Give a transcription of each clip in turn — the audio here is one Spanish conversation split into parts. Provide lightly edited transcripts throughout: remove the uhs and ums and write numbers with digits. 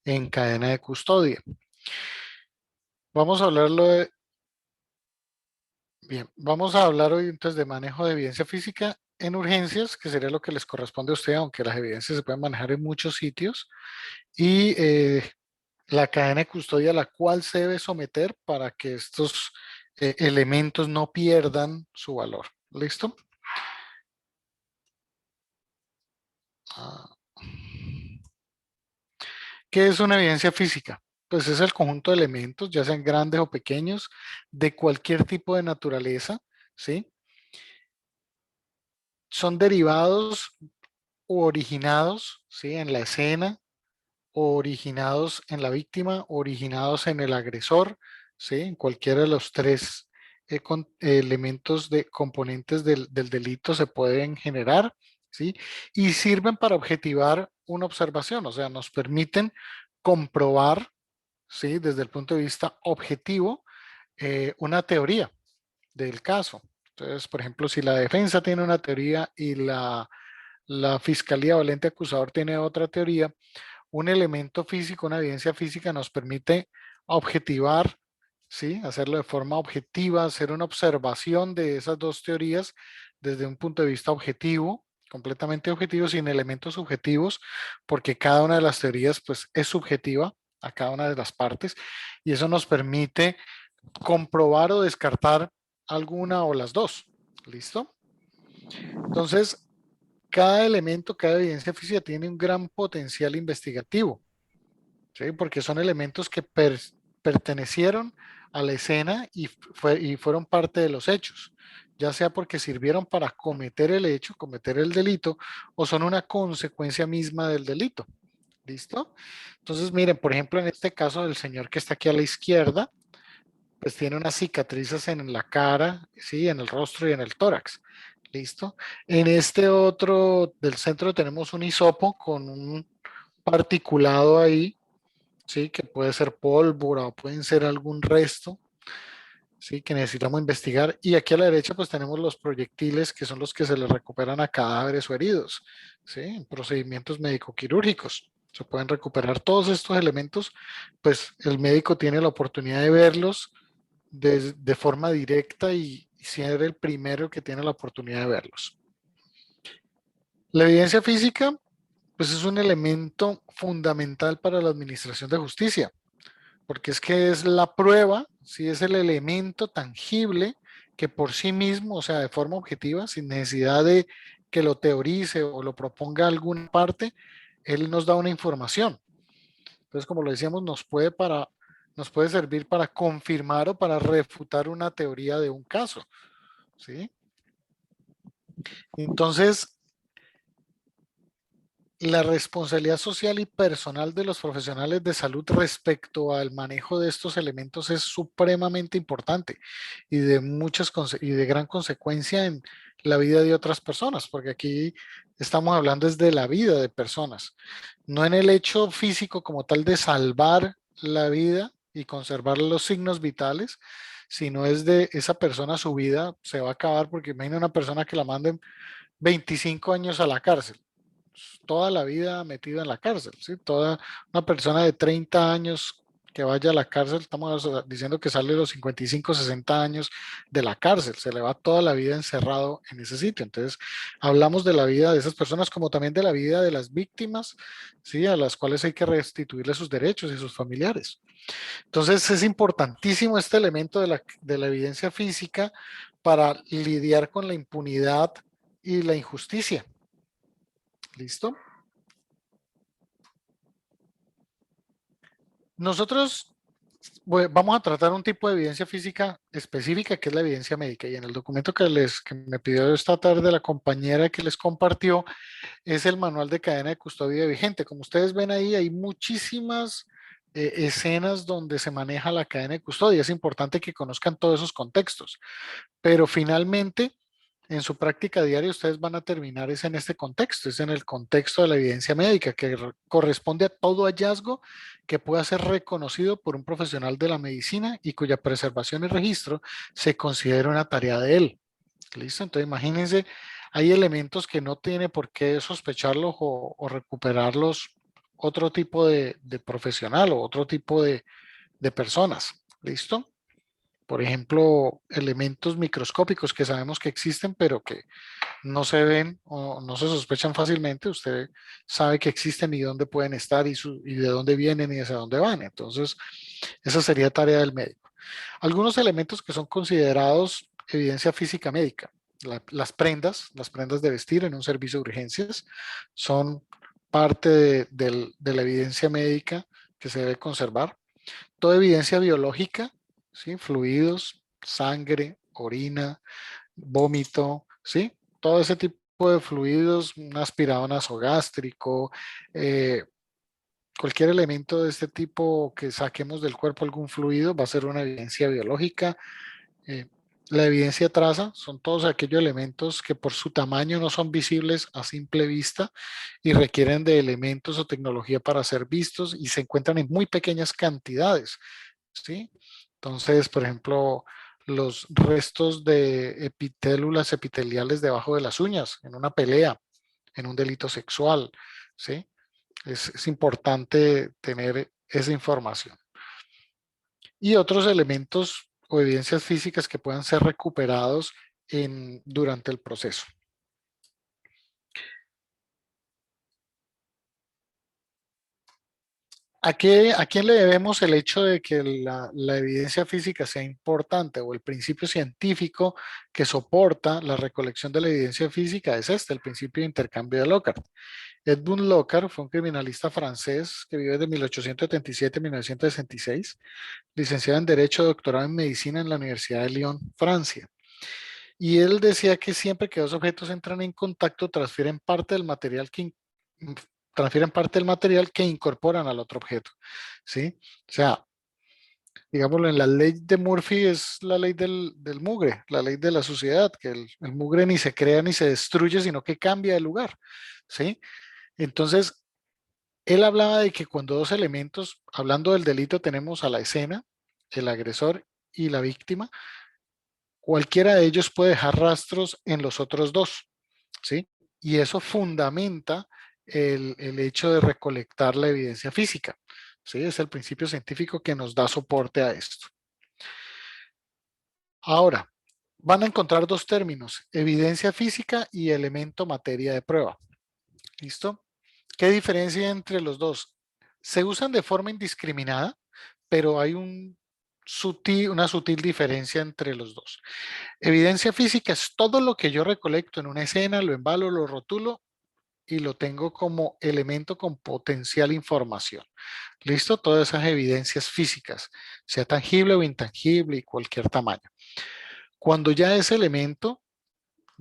en cadena de custodia. Vamos a bien, vamos a hablar hoy entonces de manejo de evidencia física en urgencias, que sería lo que les corresponde a usted, aunque las evidencias se pueden manejar en muchos sitios, y la cadena de custodia a la cual se debe someter para que estos elementos no pierdan su valor. ¿Listo? Ah, ¿qué es una evidencia física? Pues es el conjunto de elementos, ya sean grandes o pequeños, de cualquier tipo de naturaleza, ¿sí? Son derivados o originados, ¿sí? En la escena, o originados en la víctima, o originados en el agresor, ¿sí? En cualquiera de los tres elementos de componentes del delito se pueden generar, ¿sí? Y sirven para objetivar una observación, o sea, nos permiten comprobar, ¿sí? Desde el punto de vista objetivo, una teoría del caso. Entonces, por ejemplo, si la defensa tiene una teoría y la fiscalía o el ente acusador tiene otra teoría, un elemento físico, una evidencia física nos permite objetivar, ¿sí? Hacerlo de forma objetiva, hacer una observación de esas dos teorías desde un punto de vista objetivo, completamente objetivo, sin elementos subjetivos, porque cada una de las teorías pues es subjetiva a cada una de las partes y eso nos permite comprobar o descartar alguna o las dos. ¿Listo? Entonces, cada elemento, cada evidencia física tiene un gran potencial investigativo, ¿sí? Porque son elementos que pertenecieron a la escena y fueron parte de los hechos, ya sea porque sirvieron para cometer el hecho, cometer el delito, o son una consecuencia misma del delito. ¿Listo? Entonces, miren, por ejemplo, en este caso del señor que está aquí a la izquierda, pues tiene unas cicatrices en la cara, sí, en el rostro y en el tórax. ¿Listo? En este otro del centro tenemos un hisopo con un particulado ahí, sí, que puede ser pólvora o pueden ser algún resto, sí, que necesitamos investigar. Y aquí a la derecha pues tenemos los proyectiles que son los que se le recuperan a cadáveres o heridos, sí, en procedimientos médico-quirúrgicos. Se pueden recuperar todos estos elementos, pues el médico tiene la oportunidad de verlos de forma directa y ser el primero que tiene la oportunidad de verlos. La evidencia física, pues es un elemento fundamental para la administración de justicia, porque es que es la prueba, si es el elemento tangible que por sí mismo, o sea, de forma objetiva, sin necesidad de que lo teorice o lo proponga alguna parte, él nos da una información. Entonces, como lo decíamos, nos puede servir para confirmar o para refutar una teoría de un caso, ¿sí? Entonces, la responsabilidad social y personal de los profesionales de salud respecto al manejo de estos elementos es supremamente importante y y de gran consecuencia en la vida de otras personas, porque aquí estamos hablando es de la vida de personas, no en el hecho físico como tal de salvar la vida y conservar los signos vitales, sino es de esa persona su vida se va a acabar porque imagina una persona que la manden 25 años a la cárcel, toda la vida metido en la cárcel, ¿sí? Toda una persona de 30 años que vaya a la cárcel, estamos diciendo que sale a los 55, 60 años de la cárcel, se le va toda la vida encerrado en ese sitio. Entonces, hablamos de la vida de esas personas como también de la vida de las víctimas, ¿sí? A las cuales hay que restituirle sus derechos y sus familiares. Entonces, es importantísimo este elemento de la evidencia física para lidiar con la impunidad y la injusticia. ¿Listo? Nosotros vamos a tratar un tipo de evidencia física específica que es la evidencia médica y en el documento que me pidió esta tarde la compañera que les compartió es el manual de cadena de custodia vigente. Como ustedes ven ahí hay muchísimas escenas donde se maneja la cadena de custodia. Es importante que conozcan todos esos contextos, pero finalmente en su práctica diaria ustedes van a terminar es en este contexto, es en el contexto de la evidencia médica que corresponde a todo hallazgo que pueda ser reconocido por un profesional de la medicina y cuya preservación y registro se considera una tarea de él. ¿Listo? Entonces imagínense, hay elementos que no tiene por qué sospecharlos o recuperarlos otro tipo de profesional o otro tipo de personas. ¿Listo? Por ejemplo, elementos microscópicos que sabemos que existen, pero que no se ven o no se sospechan fácilmente. Usted sabe que existen y dónde pueden estar y de dónde vienen y hacia dónde van. Entonces, esa sería tarea del médico. Algunos elementos que son considerados evidencia física médica. Las prendas de vestir en un servicio de urgencias son parte de la evidencia médica que se debe conservar. Toda evidencia biológica, ¿sí? Fluidos, sangre, orina, vómito, ¿sí? Todo ese tipo de fluidos, un aspirado nasogástrico, eh, cualquier elemento de este tipo que saquemos del cuerpo algún fluido va a ser una evidencia biológica. eh, la evidencia traza son todos aquellos elementos que por su tamaño no son visibles a simple vista y requieren de elementos o tecnología para ser vistos y se encuentran en muy pequeñas cantidades, ¿sí? Entonces, por ejemplo, los restos de epicélulas epiteliales debajo de las uñas en una pelea, en un delito sexual, ¿sí? Es importante tener esa información. Y otros elementos o evidencias físicas que puedan ser recuperados durante el proceso. ¿A quién le debemos el hecho de que la evidencia física sea importante o el principio científico que soporta la recolección de la evidencia física? Es este, el principio de intercambio de Locard. Edmund Locard fue un criminalista francés que vivió de 1877 a 1966, licenciado en Derecho, doctorado en Medicina en la Universidad de Lyon, Francia. Y él decía que siempre que dos objetos entran en contacto, transfieren parte del material que incorporan al otro objeto, ¿sí? O sea, digámoslo, en la ley de Murphy es la ley del mugre, la ley de la suciedad, que el mugre ni se crea ni se destruye, sino que cambia de lugar, ¿sí? Entonces, él hablaba de que cuando dos elementos, hablando del delito, tenemos a la escena, el agresor y la víctima, cualquiera de ellos puede dejar rastros en los otros dos, ¿sí? Y eso fundamenta el hecho de recolectar la evidencia física, ¿sí? Es el principio científico que nos da soporte a esto. Ahora, van a encontrar dos términos, evidencia física y elemento materia de prueba. ¿Listo? ¿Qué diferencia entre los dos? Se usan de forma indiscriminada, pero hay una sutil diferencia entre los dos. Evidencia física es todo lo que yo recolecto en una escena, lo embalo, lo rotulo y lo tengo como elemento con potencial información. ¿Listo? Todas esas evidencias físicas, sea tangible o intangible y cualquier tamaño. Cuando ya ese elemento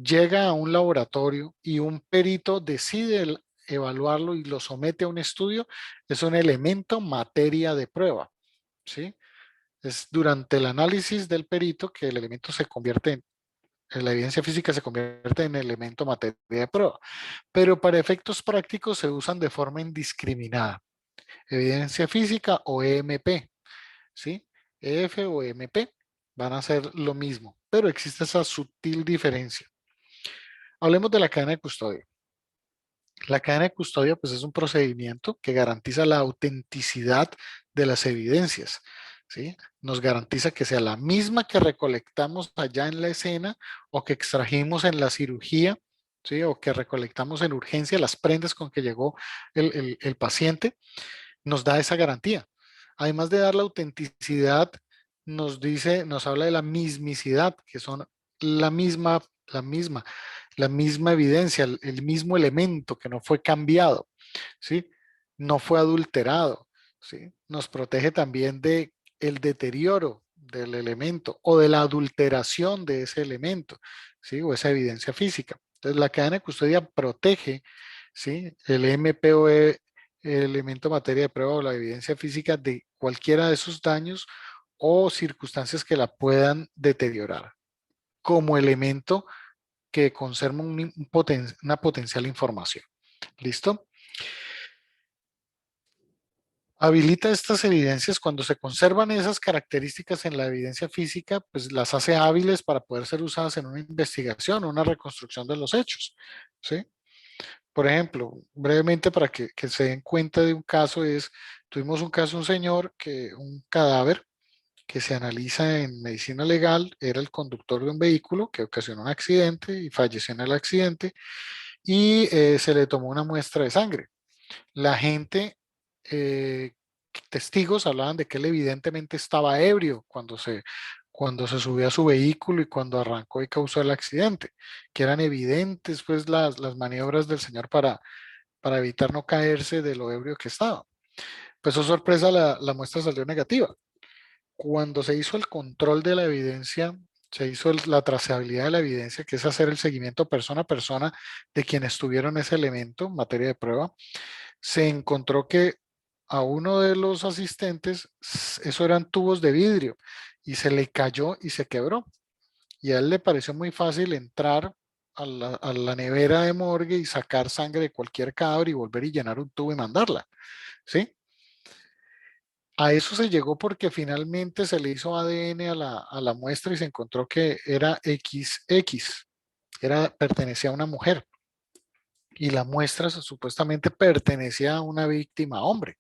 llega a un laboratorio y un perito decide evaluarlo y lo somete a un estudio, es un elemento materia de prueba, ¿sí? Es durante el análisis del perito que el elemento se convierte en la evidencia física se convierte en elemento materia de prueba, pero para efectos prácticos se usan de forma indiscriminada. Evidencia física o EMP, ¿sí? EF o EMP van a ser lo mismo, pero existe esa sutil diferencia. Hablemos de la cadena de custodia. La cadena de custodia, pues, es un procedimiento que garantiza la autenticidad de las evidencias, ¿sí? Nos garantiza que sea la misma que recolectamos allá en la escena o que extrajimos en la cirugía, ¿sí? O que recolectamos en urgencia las prendas con que llegó el paciente, nos da esa garantía. Además de dar la autenticidad, nos habla de la mismicidad, que son la misma, la misma, la misma evidencia, el mismo elemento que no fue cambiado, ¿sí? No fue adulterado, ¿sí? Nos protege también de el deterioro del elemento o de la adulteración de ese elemento, ¿sí? O esa evidencia física. Entonces, la cadena de custodia protege, ¿sí? El MPOE, el elemento materia de prueba o la evidencia física de cualquiera de esos daños o circunstancias que la puedan deteriorar como elemento que conserva una potencial información. ¿Listo? Habilita estas evidencias cuando se conservan esas características en la evidencia física, pues las hace hábiles para poder ser usadas en una investigación o una reconstrucción de los hechos, ¿sí? Por ejemplo, brevemente para que se den cuenta de un caso tuvimos un caso, un señor un cadáver que se analiza en medicina legal, era el conductor de un vehículo que ocasionó un accidente y falleció en el accidente y se le tomó una muestra de sangre. La gente, eh, testigos hablaban de que él evidentemente estaba ebrio cuando se subió a su vehículo y cuando arrancó y causó el accidente, que eran evidentes pues las maniobras del señor para evitar no caerse de lo ebrio que estaba. Pues, oh sorpresa, la muestra salió negativa. Cuando se hizo el control de la evidencia, se hizo la trazabilidad de la evidencia, que es hacer el seguimiento persona a persona de quienes tuvieron ese elemento en materia de prueba, se encontró que a uno de los asistentes, eso eran tubos de vidrio, y se le cayó y se quebró. Y a él le pareció muy fácil entrar a la nevera de morgue y sacar sangre de cualquier cadáver y volver y llenar un tubo y mandarla, ¿sí? A eso se llegó porque finalmente se le hizo ADN a la muestra y se encontró que era XX, pertenecía a una mujer y la muestra supuestamente pertenecía a una víctima hombre.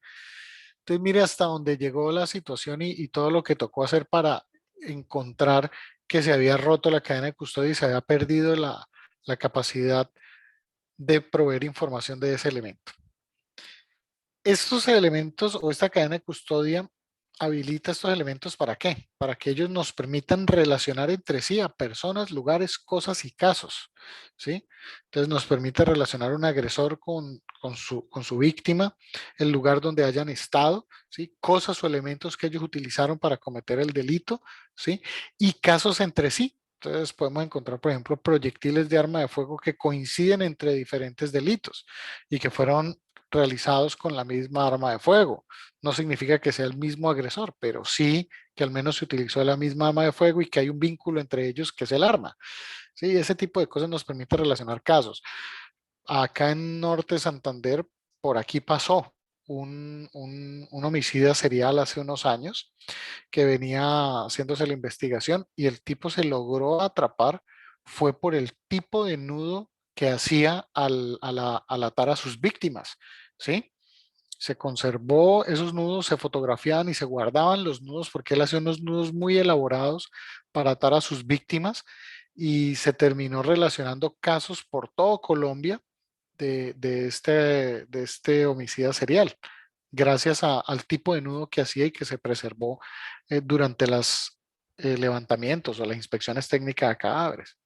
Entonces mire hasta dónde llegó la situación y todo lo que tocó hacer para encontrar que se había roto la cadena de custodia y se había perdido la capacidad de proveer información de ese elemento. Estos elementos o esta cadena de custodia habilita estos elementos ¿para qué? Para que ellos nos permitan relacionar entre sí a personas, lugares, cosas y casos, ¿sí? Entonces nos permite relacionar un agresor con su víctima, el lugar donde hayan estado, ¿sí? Cosas o elementos que ellos utilizaron para cometer el delito, ¿sí? Y casos entre sí. Entonces podemos encontrar, por ejemplo, proyectiles de arma de fuego que coinciden entre diferentes delitos y que fueron realizados con la misma arma de fuego. No significa que sea el mismo agresor, pero sí que al menos se utilizó la misma arma de fuego y que hay un vínculo entre ellos que es el arma. Sí, ese tipo de cosas nos permite relacionar casos. Acá en Norte Santander, por aquí pasó un homicida serial hace unos años que venía haciéndose la investigación y el tipo se logró atrapar fue por el tipo de nudo que hacía al atar a sus víctimas, ¿sí? Se conservó esos nudos, se fotografiaban y se guardaban los nudos porque él hacía unos nudos muy elaborados para atar a sus víctimas y se terminó relacionando casos por todo Colombia de este homicida serial, gracias al tipo de nudo que hacía y que se preservó durante los levantamientos o las inspecciones técnicas de cadáveres.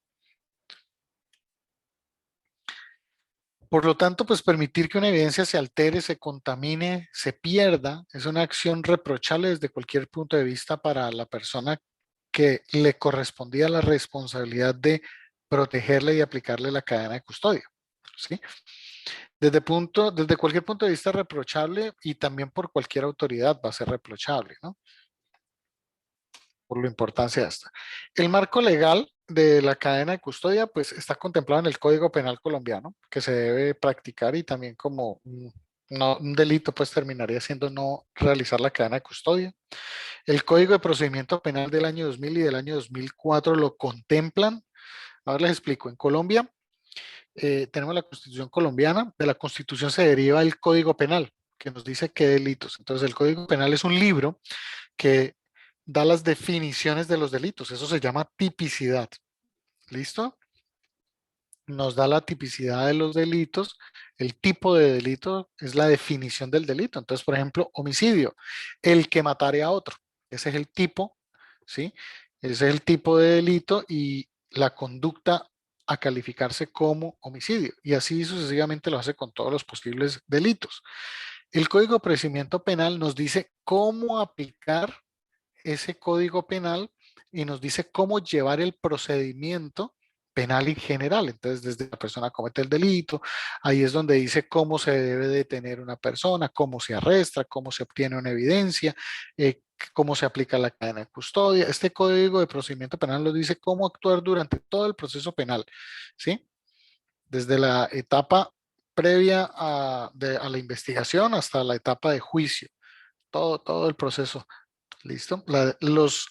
Por lo tanto, pues permitir que una evidencia se altere, se contamine, se pierda, es una acción reprochable desde cualquier punto de vista para la persona que le correspondía la responsabilidad de protegerle y aplicarle la cadena de custodia. ¿Sí? Desde cualquier punto de vista reprochable y también por cualquier autoridad va a ser reprochable, ¿no? Por la importancia de esta. El marco legal de la cadena de custodia, pues está contemplado en el Código Penal colombiano, que se debe practicar y también como un delito, pues terminaría siendo no realizar la cadena de custodia. El Código de Procedimiento Penal del año 2000 y del año 2004 lo contemplan. Ahora les explico. En Colombia tenemos la Constitución colombiana. De la Constitución se deriva el Código Penal, que nos dice qué delitos. Entonces, el Código Penal es un libro que da las definiciones de los delitos. Eso se llama tipicidad. ¿Listo? Nos da la tipicidad de los delitos. El tipo de delito es la definición del delito. Entonces, por ejemplo, homicidio, el que matare a otro. Ese es el tipo, ¿sí? Ese es el tipo de delito y la conducta a calificarse como homicidio. Y así sucesivamente lo hace con todos los posibles delitos. El Código de Procedimiento Penal nos dice cómo aplicar ese código penal y nos dice cómo llevar el procedimiento penal en general. Entonces, desde la persona comete el delito, ahí es donde dice cómo se debe detener una persona, cómo se arresta, cómo se obtiene una evidencia, cómo se aplica la cadena de custodia. Este código de procedimiento penal nos dice cómo actuar durante todo el proceso penal, ¿sí? Desde la etapa previa a la investigación hasta la etapa de juicio, todo el proceso. ¿Listo?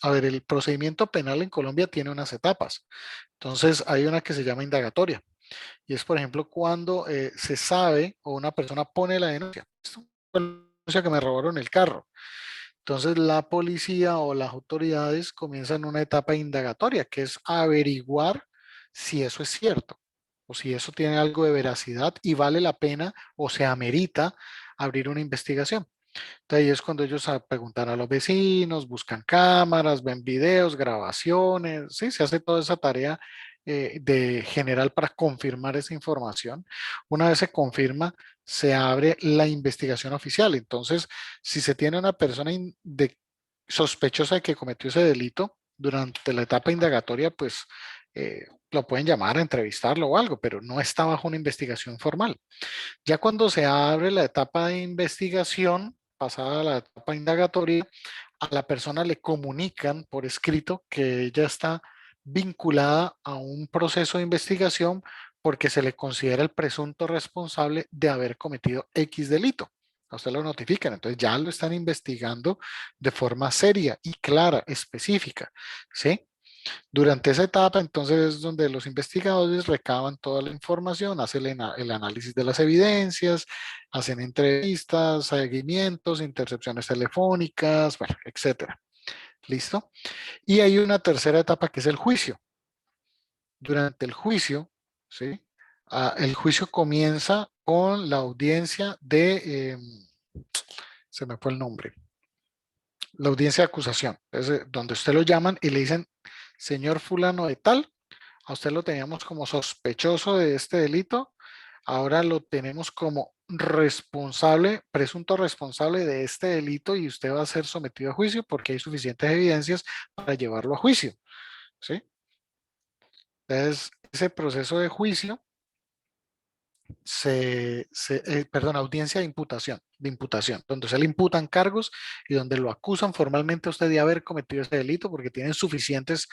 A ver, el procedimiento penal en Colombia tiene unas etapas. Entonces, hay una que se llama indagatoria. Y es, por ejemplo, cuando se sabe o una persona pone la denuncia. Esto fue la denuncia que me robaron el carro. Entonces la policía o las autoridades comienzan una etapa indagatoria, que es averiguar si eso es cierto o si eso tiene algo de veracidad y vale la pena o se amerita abrir una investigación. Entonces ahí es cuando ellos preguntan a los vecinos, buscan cámaras, ven videos, grabaciones, sí, se hace toda esa tarea de general para confirmar esa información. Una vez se confirma, se abre la investigación oficial. Entonces, si se tiene una persona sospechosa de que cometió ese delito durante la etapa indagatoria, pues lo pueden llamar a entrevistarlo o algo, pero no está bajo una investigación formal. Ya cuando se abre la etapa de investigación, pasada la etapa indagatoria, a la persona le comunican por escrito que ella está vinculada a un proceso de investigación porque se le considera el presunto responsable de haber cometido X delito. A usted lo notifican, entonces ya lo están investigando de forma seria y clara, específica, ¿sí? Durante esa etapa, entonces, es donde los investigadores recaban toda la información, hacen el análisis de las evidencias, hacen entrevistas, seguimientos, intercepciones telefónicas, bueno, etcétera. ¿Listo? Y hay una tercera etapa que es el juicio. Durante el juicio, ¿sí? El juicio comienza con la audiencia se me fue el nombre, la audiencia de acusación, es donde usted lo llaman y le dicen, señor fulano de tal, a usted lo teníamos como sospechoso de este delito, ahora lo tenemos como responsable, presunto responsable de este delito y usted va a ser sometido a juicio porque hay suficientes evidencias para llevarlo a juicio, ¿sí? Entonces, ese proceso de juicio perdón, audiencia de imputación, donde se le imputan cargos y donde lo acusan formalmente a usted de haber cometido ese delito porque tienen suficientes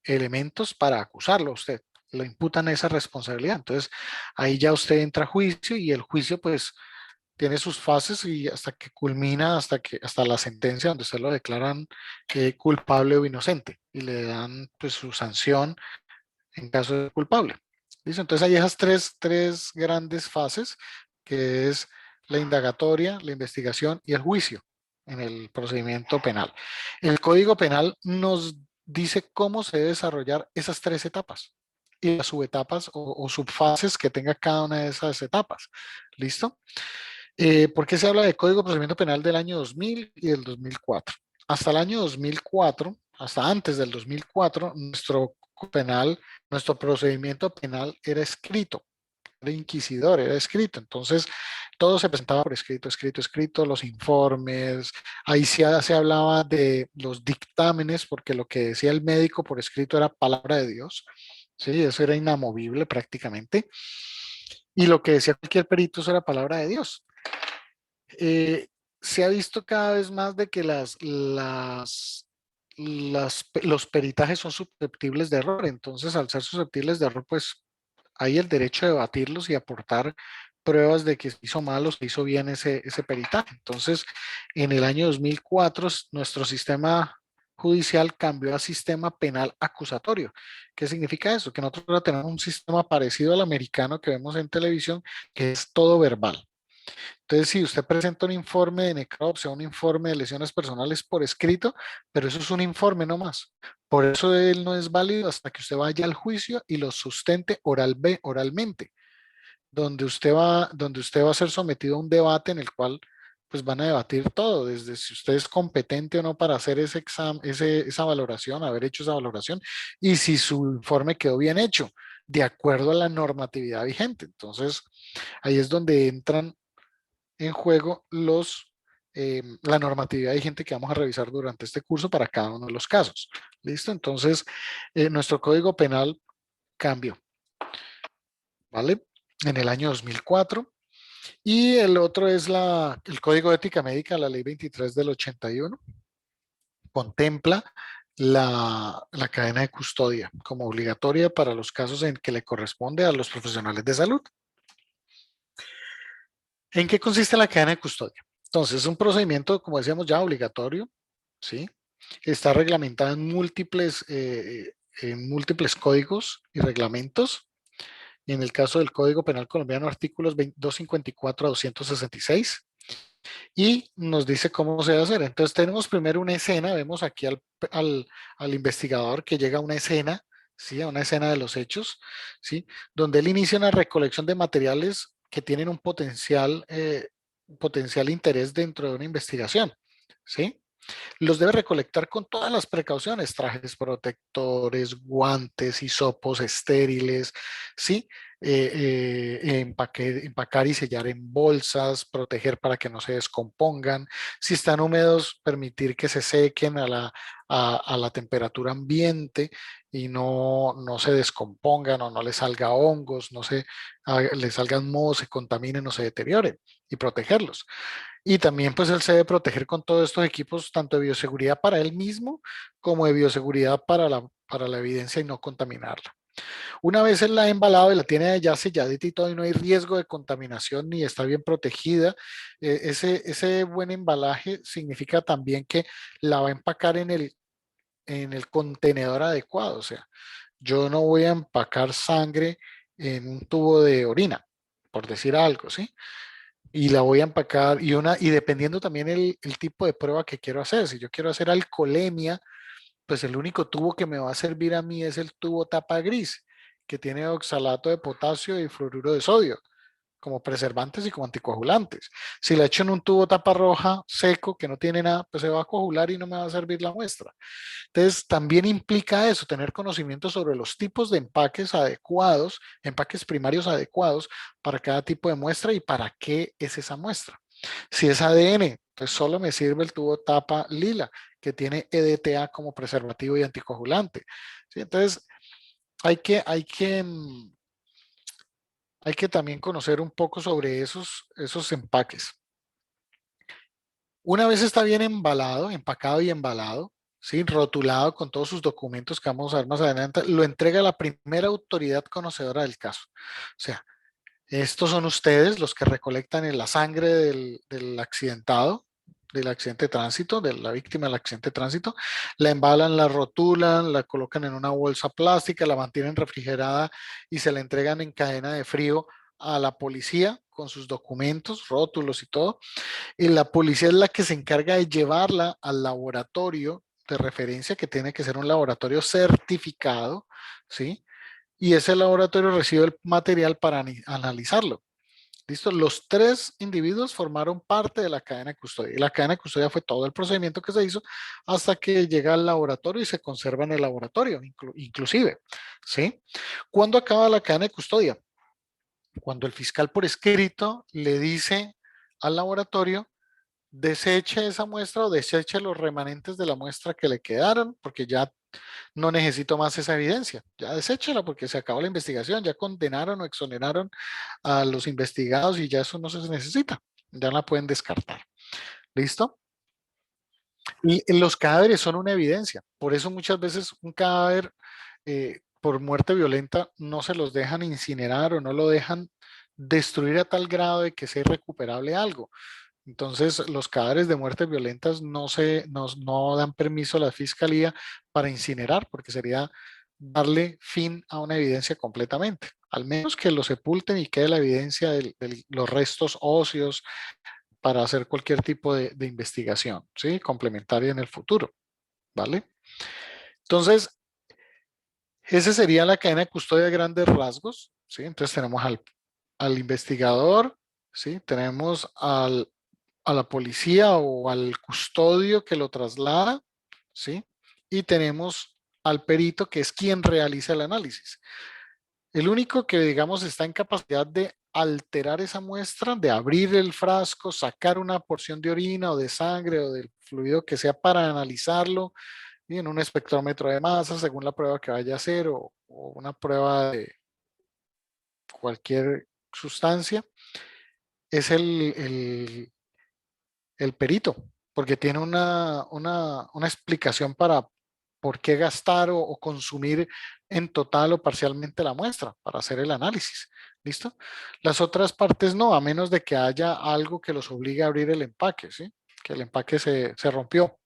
elementos para acusarlo a usted. Lo imputan esa responsabilidad. Entonces, ahí ya usted entra a juicio y el juicio pues tiene sus fases y hasta que culmina, hasta la sentencia donde usted lo declaran culpable o inocente y le dan pues su sanción en caso de culpable. ¿Listo? Entonces hay esas tres grandes fases, que es la indagatoria, la investigación y el juicio en el procedimiento penal. El Código Penal nos dice cómo se debe desarrollar esas tres etapas y las subetapas o subfases que tenga cada una de esas etapas. ¿Listo? ¿Por qué se habla de Código de Procedimiento Penal del año 2000 y del 2004? Hasta el año 2004, hasta antes del 2004, nuestro procedimiento penal era escrito, era inquisidor, era escrito. Entonces, todo se presentaba por escrito, escrito, escrito, los informes. Ahí se hablaba de los dictámenes, porque lo que decía el médico por escrito era palabra de Dios. Sí, eso era inamovible prácticamente. Y lo que decía cualquier perito, eso era palabra de Dios. eh, Se ha visto cada vez más de que los peritajes son susceptibles de error. Entonces, al ser susceptibles de error, pues hay el derecho de debatirlos y aportar pruebas de que se hizo mal o se hizo bien ese peritaje. Entonces, en el año 2004, nuestro sistema judicial cambió a sistema penal acusatorio. ¿Qué significa eso? Que nosotros ahora tenemos un sistema parecido al americano que vemos en televisión, que es todo verbal. Entonces, si usted presenta un informe de necropsia, un informe de lesiones personales por escrito, pero eso es un informe nomás. Por eso él no es válido hasta que usted vaya al juicio y lo sustente oralmente, donde usted va a ser sometido a un debate en el cual pues van a debatir todo, desde si usted es competente o no para hacer ese examen, esa valoración, haber hecho esa valoración, y si su informe quedó bien hecho, de acuerdo a la normatividad vigente. Entonces, ahí es donde entran en juego la normatividad vigente que vamos a revisar durante este curso para cada uno de los casos. ¿Listo? Entonces, nuestro código penal cambió, ¿vale? En el año 2004. Y el otro es el Código de Ética Médica, la Ley 23 del 81, contempla la cadena de custodia como obligatoria para los casos en que le corresponde a los profesionales de salud. ¿En qué consiste la cadena de custodia? Entonces, es un procedimiento, como decíamos ya, obligatorio, ¿sí? Está reglamentada en múltiples códigos y reglamentos en el caso del Código Penal colombiano, artículos 254 a 266, y nos dice cómo se debe hacer. Entonces tenemos primero una escena, vemos aquí al investigador que llega a una escena, ¿sí? A una escena de los hechos, ¿sí? Donde él inicia una recolección de materiales que tienen un potencial interés dentro de una investigación, ¿sí? Los debe recolectar con todas las precauciones, trajes protectores, guantes, hisopos estériles, ¿sí? Empacar y sellar en bolsas, proteger para que no se descompongan. Si están húmedos, permitir que se sequen a la temperatura ambiente y no se descompongan o no les salga hongos, les salgan mohos, se contaminen o se deterioren y protegerlos. Y también pues él se debe proteger con todos estos equipos, tanto de bioseguridad para él mismo como de bioseguridad para la evidencia y no contaminarla. Una vez él la ha embalado y la tiene ya selladita y todo y no hay riesgo de contaminación ni está bien protegida, ese buen embalaje significa también que la va a empacar en el contenedor adecuado. O sea, yo no voy a empacar sangre en un tubo de orina, por decir algo, ¿sí? Y la voy a empacar y dependiendo también el tipo de prueba que quiero hacer. Si yo quiero hacer alcoholemia, pues el único tubo que me va a servir a mí es el tubo tapa gris, que tiene oxalato de potasio y fluoruro de sodio como preservantes y como anticoagulantes. Si la echo en un tubo tapa roja seco que no tiene nada, pues se va a coagular y no me va a servir la muestra. Entonces, también implica eso, tener conocimiento sobre los tipos de empaques adecuados, empaques primarios adecuados para cada tipo de muestra y para qué es esa muestra. Si es ADN, pues solo me sirve el tubo tapa lila, que tiene EDTA como preservativo y anticoagulante. ¿Sí? Entonces, hay que también conocer un poco sobre esos empaques. Una vez está bien embalado, empacado y embalado, ¿sí? Rotulado con todos sus documentos que vamos a ver más adelante, lo entrega a la primera autoridad conocedora del caso. O sea, estos son ustedes los que recolectan la sangre del accidentado, del accidente de tránsito, de la víctima del accidente de tránsito, la embalan, la rotulan, la colocan en una bolsa plástica, la mantienen refrigerada y se la entregan en cadena de frío a la policía con sus documentos, rótulos y todo, y la policía es la que se encarga de llevarla al laboratorio de referencia, que tiene que ser un laboratorio certificado, ¿sí? Y ese laboratorio recibe el material para analizarlo. ¿Listo? Los tres individuos formaron parte de la cadena de custodia. Y la cadena de custodia fue todo el procedimiento que se hizo hasta que llega al laboratorio y se conserva en el laboratorio, inclusive. ¿Sí? ¿Cuándo acaba la cadena de custodia? Cuando el fiscal por escrito le dice al laboratorio deseche esa muestra o deseche los remanentes de la muestra que le quedaron, porque ya no necesito más esa evidencia. Ya deséchela porque se acabó la investigación, ya condenaron o exoneraron a los investigados y ya eso no se necesita. Ya la pueden descartar. ¿Listo? Y los cadáveres son una evidencia. Por eso muchas veces un cadáver por muerte violenta no se los dejan incinerar o no lo dejan destruir a tal grado de que sea irrecuperable algo. Entonces, los cadáveres de muertes violentas no dan permiso a la fiscalía para incinerar, porque sería darle fin a una evidencia completamente. Al menos que lo sepulten y quede la evidencia de los restos óseos para hacer cualquier tipo de investigación, ¿sí? Complementaria en el futuro, ¿vale? Entonces, esa sería la cadena de custodia de grandes rasgos, ¿sí? Entonces tenemos al investigador, ¿sí? Tenemos a la policía o al custodio que lo traslada, ¿sí? Y tenemos al perito que es quien realiza el análisis. El único que, digamos, está en capacidad de alterar esa muestra, de abrir el frasco, sacar una porción de orina o de sangre o del fluido que sea para analizarlo y en un espectrómetro de masa, según la prueba que vaya a hacer o una prueba de cualquier sustancia, es el perito, porque tiene una explicación para por qué gastar o consumir en total o parcialmente la muestra para hacer el análisis. ¿Listo? Las otras partes no, a menos de que haya algo que los obligue a abrir el empaque, ¿sí? Que el empaque se rompió.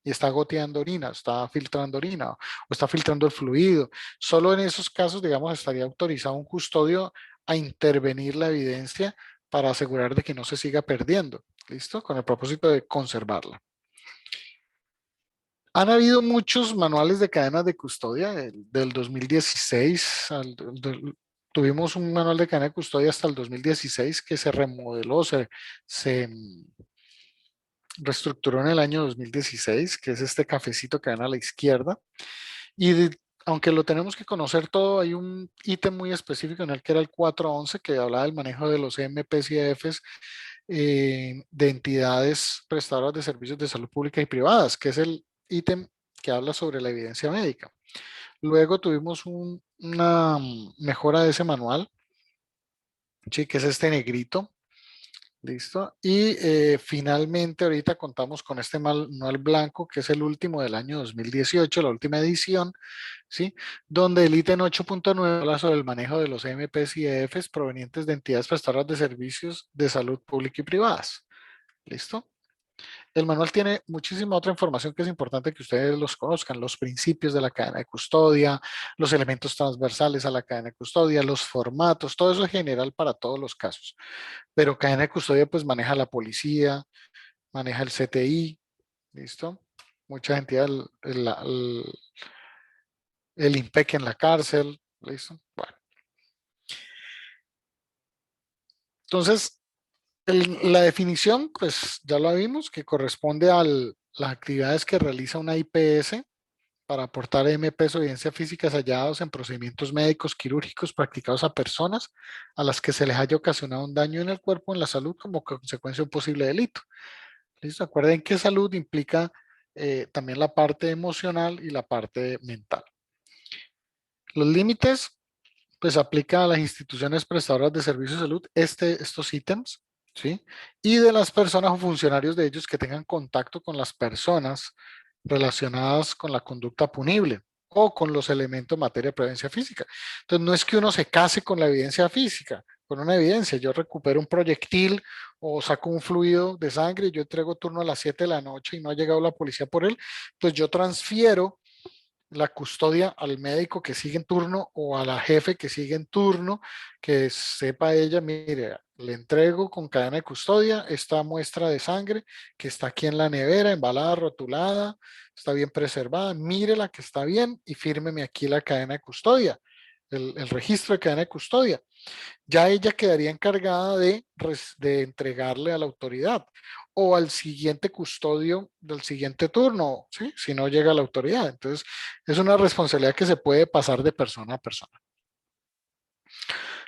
y está goteando orina, está filtrando orina o está filtrando el fluido. Solo en esos casos, digamos, estaría autorizado un custodio a intervenir la evidencia para asegurar de que no se siga perdiendo. ¿Listo? Con el propósito de conservarla. Han habido muchos manuales de cadenas de custodia del 2016. Tuvimos un manual de cadena de custodia hasta el 2016 que se remodeló, se reestructuró en el año 2016, que es este cafecito que ven a la izquierda. Y aunque lo tenemos que conocer todo, hay un ítem muy específico en el que era el 411 que hablaba del manejo de los EMPs y EFs de entidades prestadoras de servicios de salud pública y privadas, que es el ítem que habla sobre la evidencia médica. Luego tuvimos una mejora de ese manual, ¿sí? Que es este negrito. ¿Listo? Y finalmente ahorita contamos con este manual blanco, que es el último del año 2018, la última edición, ¿sí? Donde el ítem 8.9 habla sobre el manejo de los EMPs y EFs provenientes de entidades prestadoras de servicios de salud pública y privadas. ¿Listo? El manual tiene muchísima otra información que es importante que ustedes los conozcan, los principios de la cadena de custodia, los elementos transversales a la cadena de custodia, los formatos, todo eso es general para todos los casos. Pero cadena de custodia pues maneja la policía, maneja el CTI, ¿listo? Muchas entidades, el IMPEC en la cárcel, ¿listo? Bueno, entonces la definición pues ya la vimos que corresponde a las actividades que realiza una IPS para aportar EMPs o evidencia físicas hallados en procedimientos médicos quirúrgicos practicados a personas a las que se les haya ocasionado un daño en el cuerpo o en la salud como consecuencia de un posible delito. ¿Listo? Acuerden que salud implica también la parte emocional y la parte mental. Los límites, pues aplica a las instituciones prestadoras de servicios de salud estos ítems, ¿sí? Y de las personas o funcionarios de ellos que tengan contacto con las personas relacionadas con la conducta punible o con los elementos en materia de presencia física. Entonces, no es que uno se case con la evidencia física, con una evidencia. Yo recupero un proyectil o saco un fluido de sangre y yo entrego turno a las 7 de la noche y no ha llegado la policía por él, pues yo transfiero la custodia al médico que sigue en turno o a la jefe que sigue en turno, que sepa ella, mire, le entrego con cadena de custodia esta muestra de sangre que está aquí en la nevera, embalada, rotulada, está bien preservada, mírela que está bien y fírmeme aquí la cadena de custodia, el registro de cadena de custodia. Ya ella quedaría encargada de entregarle a la autoridad o al siguiente custodio del siguiente turno, ¿sí? Si no llega a la autoridad. Entonces, es una responsabilidad que se puede pasar de persona a persona.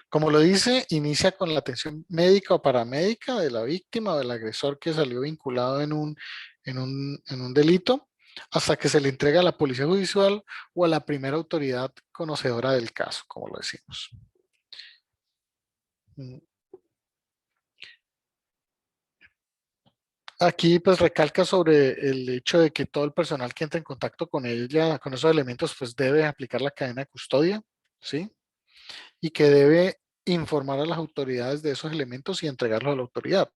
Como lo dice, inicia con la atención médica o paramédica de la víctima o del agresor que salió vinculado en un delito, hasta que se le entrega a la policía judicial o a la primera autoridad conocedora del caso, como lo decimos. Mm. Aquí pues recalca sobre el hecho de que todo el personal que entra en contacto con ella, con esos elementos, pues debe aplicar la cadena de custodia, ¿sí? Y que debe informar a las autoridades de esos elementos y entregarlos a la autoridad.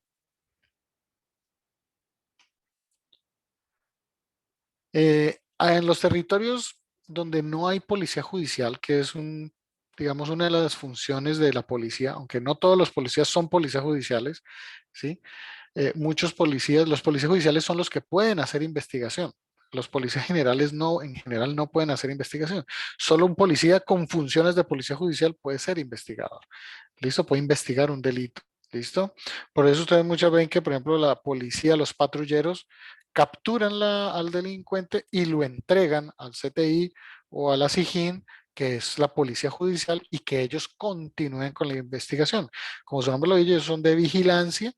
En los territorios donde no hay policía judicial, que es digamos, una de las funciones de la policía, aunque no todos los policías son policías judiciales, ¿sí? Muchos policías, los policías judiciales son los que pueden hacer investigación. Los policías generales no, en general no pueden hacer investigación. Solo un policía con funciones de policía judicial puede ser investigador. ¿Listo? Puede investigar un delito. ¿Listo? Por eso ustedes muchas ven que, por ejemplo, la policía, los patrulleros, capturan al delincuente y lo entregan al CTI o a la SIJIN, que es la policía judicial, y que ellos continúen con la investigación. Como su nombre lo dice, ellos son de vigilancia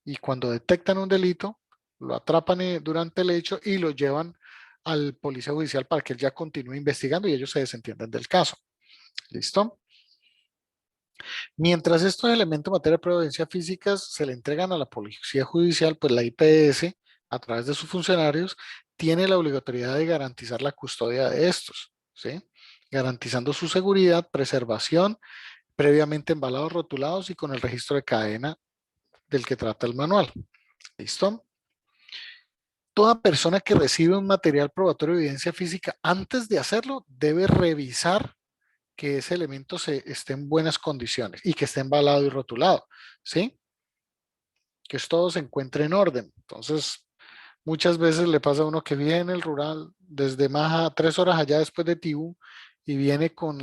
y cuando detectan un delito, lo atrapan durante el hecho y lo llevan al policía judicial para que él ya continúe investigando y ellos se desentiendan del caso. ¿Listo? Mientras estos elementos de materia de presencia físicas se le entregan a la policía judicial, pues la IPS, a través de sus funcionarios, tiene la obligatoriedad de garantizar la custodia de estos, ¿sí? Garantizando su seguridad, preservación, previamente embalados, rotulados y con el registro de cadena del que trata el manual. ¿Listo? Toda persona que recibe un material probatorio de evidencia física antes de hacerlo debe revisar que ese elemento esté en buenas condiciones y que esté embalado y rotulado, ¿sí? Que todo se encuentre en orden. Entonces, muchas veces le pasa a uno que viene el rural desde Maja, 3 horas allá después de Tibú, y viene con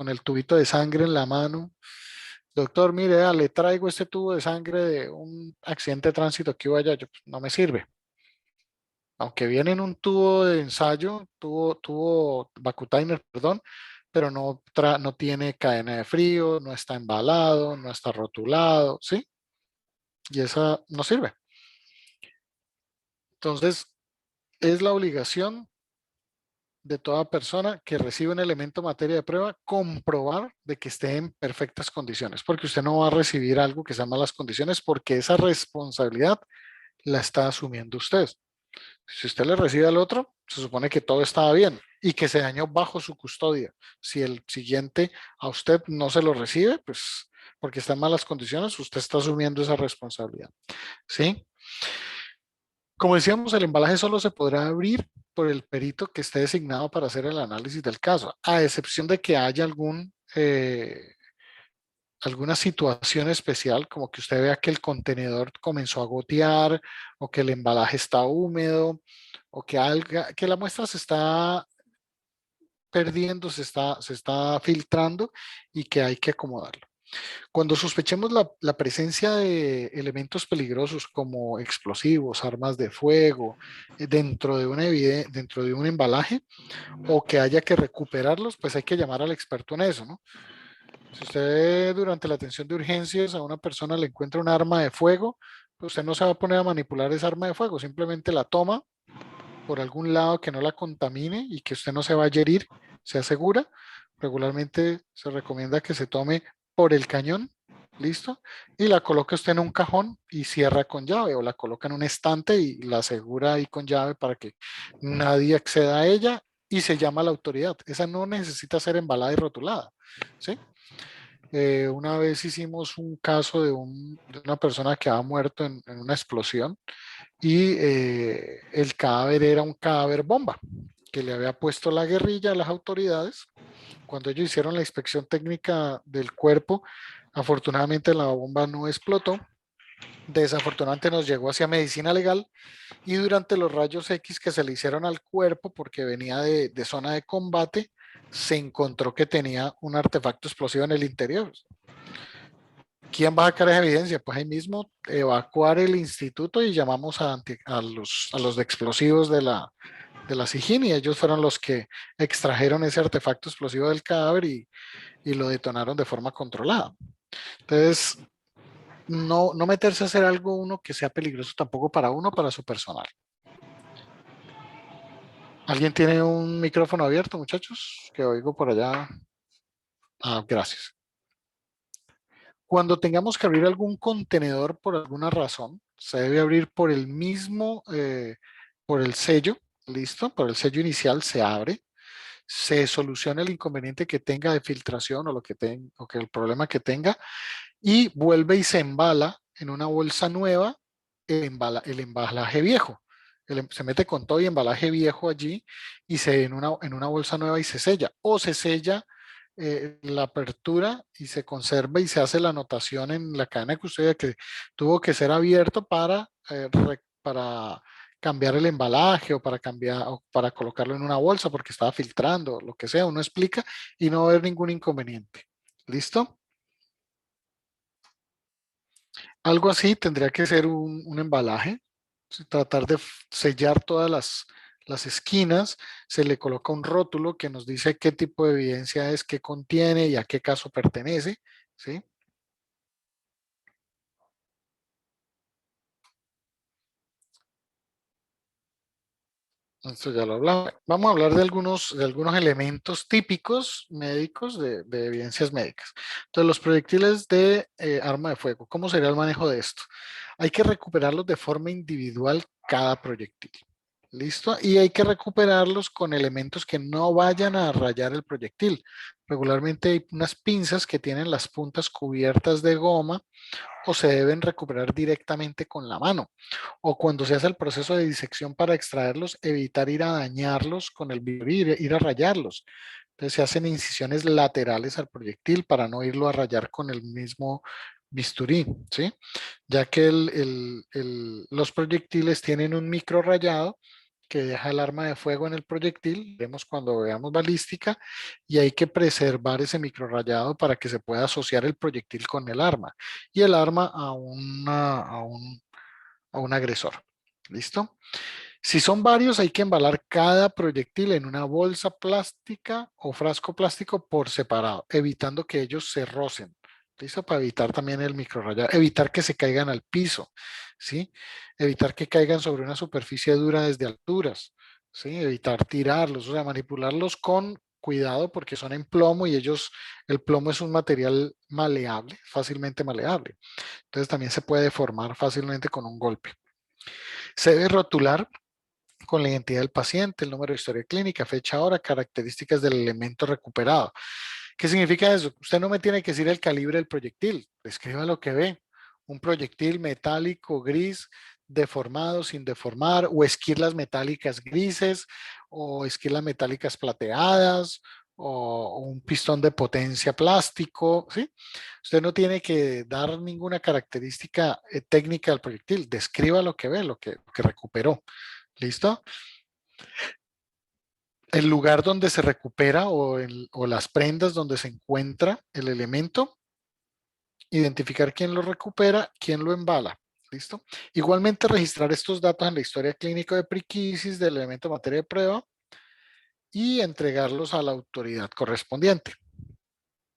el tubito de sangre en la mano. Doctor, mire, le traigo este tubo de sangre de un accidente de tránsito que hubo allá. Yo, pues, no me sirve. Aunque viene en un tubo de ensayo, tubo Vacutainer, perdón, pero no tiene cadena de frío, no está embalado, no está rotulado, ¿sí? Y esa no sirve. Entonces, es la obligación de toda persona que recibe un elemento materia de prueba comprobar de que esté en perfectas condiciones, porque usted no va a recibir algo que sea malas condiciones porque esa responsabilidad la está asumiendo usted. Si usted le recibe al otro, se supone que todo estaba bien y que se dañó bajo su custodia. Si el siguiente a usted no se lo recibe, pues porque está en malas condiciones, usted está asumiendo esa responsabilidad. ¿Sí? Como decíamos, el embalaje solo se podrá abrir por el perito que esté designado para hacer el análisis del caso, a excepción de que haya alguna situación especial, como que usted vea que el contenedor comenzó a gotear o que el embalaje está húmedo o que la muestra se está perdiendo, se está filtrando y que hay que acomodarlo. Cuando sospechemos la presencia de elementos peligrosos como explosivos, armas de fuego, dentro de un embalaje o que haya que recuperarlos, pues hay que llamar al experto en eso, ¿no? Si usted durante la atención de urgencias a una persona le encuentra un arma de fuego, pues usted no se va a poner a manipular esa arma de fuego, simplemente la toma por algún lado que no la contamine y que usted no se vaya a herir, se asegura. Regularmente se recomienda que se tome por el cañón, ¿listo? Y la coloque usted en un cajón y cierra con llave o la coloca en un estante y la asegura ahí con llave para que nadie acceda a ella y se llama a la autoridad. Esa no necesita ser embalada y rotulada, ¿sí? Una vez hicimos un caso de una persona que había muerto en una explosión y el cadáver era un cadáver bomba que le había puesto la guerrilla a las autoridades. Cuando ellos hicieron la inspección técnica del cuerpo, afortunadamente la bomba no explotó. Desafortunadamente nos llegó hacia medicina legal y durante los rayos X que se le hicieron al cuerpo, porque venía de zona de combate, se encontró que tenía un artefacto explosivo en el interior. ¿Quién va a sacar esa evidencia? Pues ahí mismo evacuar el instituto y llamamos a los de explosivos de la SIJIN y ellos fueron los que extrajeron ese artefacto explosivo del cadáver y lo detonaron de forma controlada. Entonces, no meterse a hacer algo uno que sea peligroso tampoco para uno, para su personal. ¿Alguien tiene un micrófono abierto, muchachos? Que oigo por allá. Ah, gracias. Cuando tengamos que abrir algún contenedor por alguna razón, se debe abrir por el sello, ¿listo? Por el sello inicial se abre, se soluciona el inconveniente que tenga de filtración o o que el problema que tenga y vuelve y se embala en una bolsa nueva el embalaje viejo. Se mete con todo y embalaje viejo allí y en una bolsa nueva y se sella. O se sella la apertura y se conserva y se hace la anotación en la cadena de custodia que tuvo que ser abierto para cambiar el embalaje o para colocarlo en una bolsa porque estaba filtrando, lo que sea, uno explica y no va a haber ningún inconveniente. ¿Listo? Algo así tendría que ser un embalaje, tratar de sellar todas las esquinas, se le coloca un rótulo que nos dice qué tipo de evidencia es, qué contiene y a qué caso pertenece, ¿sí? Esto ya lo hablamos. Vamos a hablar de algunos elementos típicos médicos de evidencias médicas. Entonces, los proyectiles de arma de fuego, ¿cómo sería el manejo de esto? Hay que recuperarlos de forma individual cada proyectil. ¿Listo? Y hay que recuperarlos con elementos que no vayan a rayar el proyectil. Regularmente hay unas pinzas que tienen las puntas cubiertas de goma o se deben recuperar directamente con la mano. O cuando se hace el proceso de disección para extraerlos, evitar ir a dañarlos con el bisturí, ir a rayarlos. Entonces se hacen incisiones laterales al proyectil para no irlo a rayar con el mismo bisturí, ¿sí? Ya que los proyectiles tienen un micro rayado que deja el arma de fuego en el proyectil, vemos cuando veamos balística, y hay que preservar ese microrrayado para que se pueda asociar el proyectil con el arma y el arma a un agresor. ¿Listo? Si son varios, hay que embalar cada proyectil en una bolsa plástica o frasco plástico por separado, evitando que ellos se rocen. ¿Listo? Para evitar también el microrrayado, evitar que se caigan al piso, ¿sí? Evitar que caigan sobre una superficie dura desde alturas, ¿sí? Evitar tirarlos, o sea, manipularlos con cuidado porque son en plomo y el plomo es un material maleable, fácilmente maleable. Entonces también se puede deformar fácilmente con un golpe. Se debe rotular con la identidad del paciente, el número de historia clínica, fecha, hora, características del elemento recuperado. ¿Qué significa eso? Usted no me tiene que decir el calibre del proyectil, escriba lo que ve. Un proyectil metálico gris, deformado, sin deformar, o esquirlas metálicas grises, o esquirlas metálicas plateadas, o un pistón de potencia plástico, ¿sí? Usted no tiene que dar ninguna característica técnica del proyectil, describa lo que ve, lo que recuperó. ¿Listo? El lugar donde se recupera o las prendas donde se encuentra el elemento, identificar quién lo recupera, quién lo embala. ¿Listo? Igualmente registrar estos datos en la historia clínica de prequisis del elemento materia de prueba y entregarlos a la autoridad correspondiente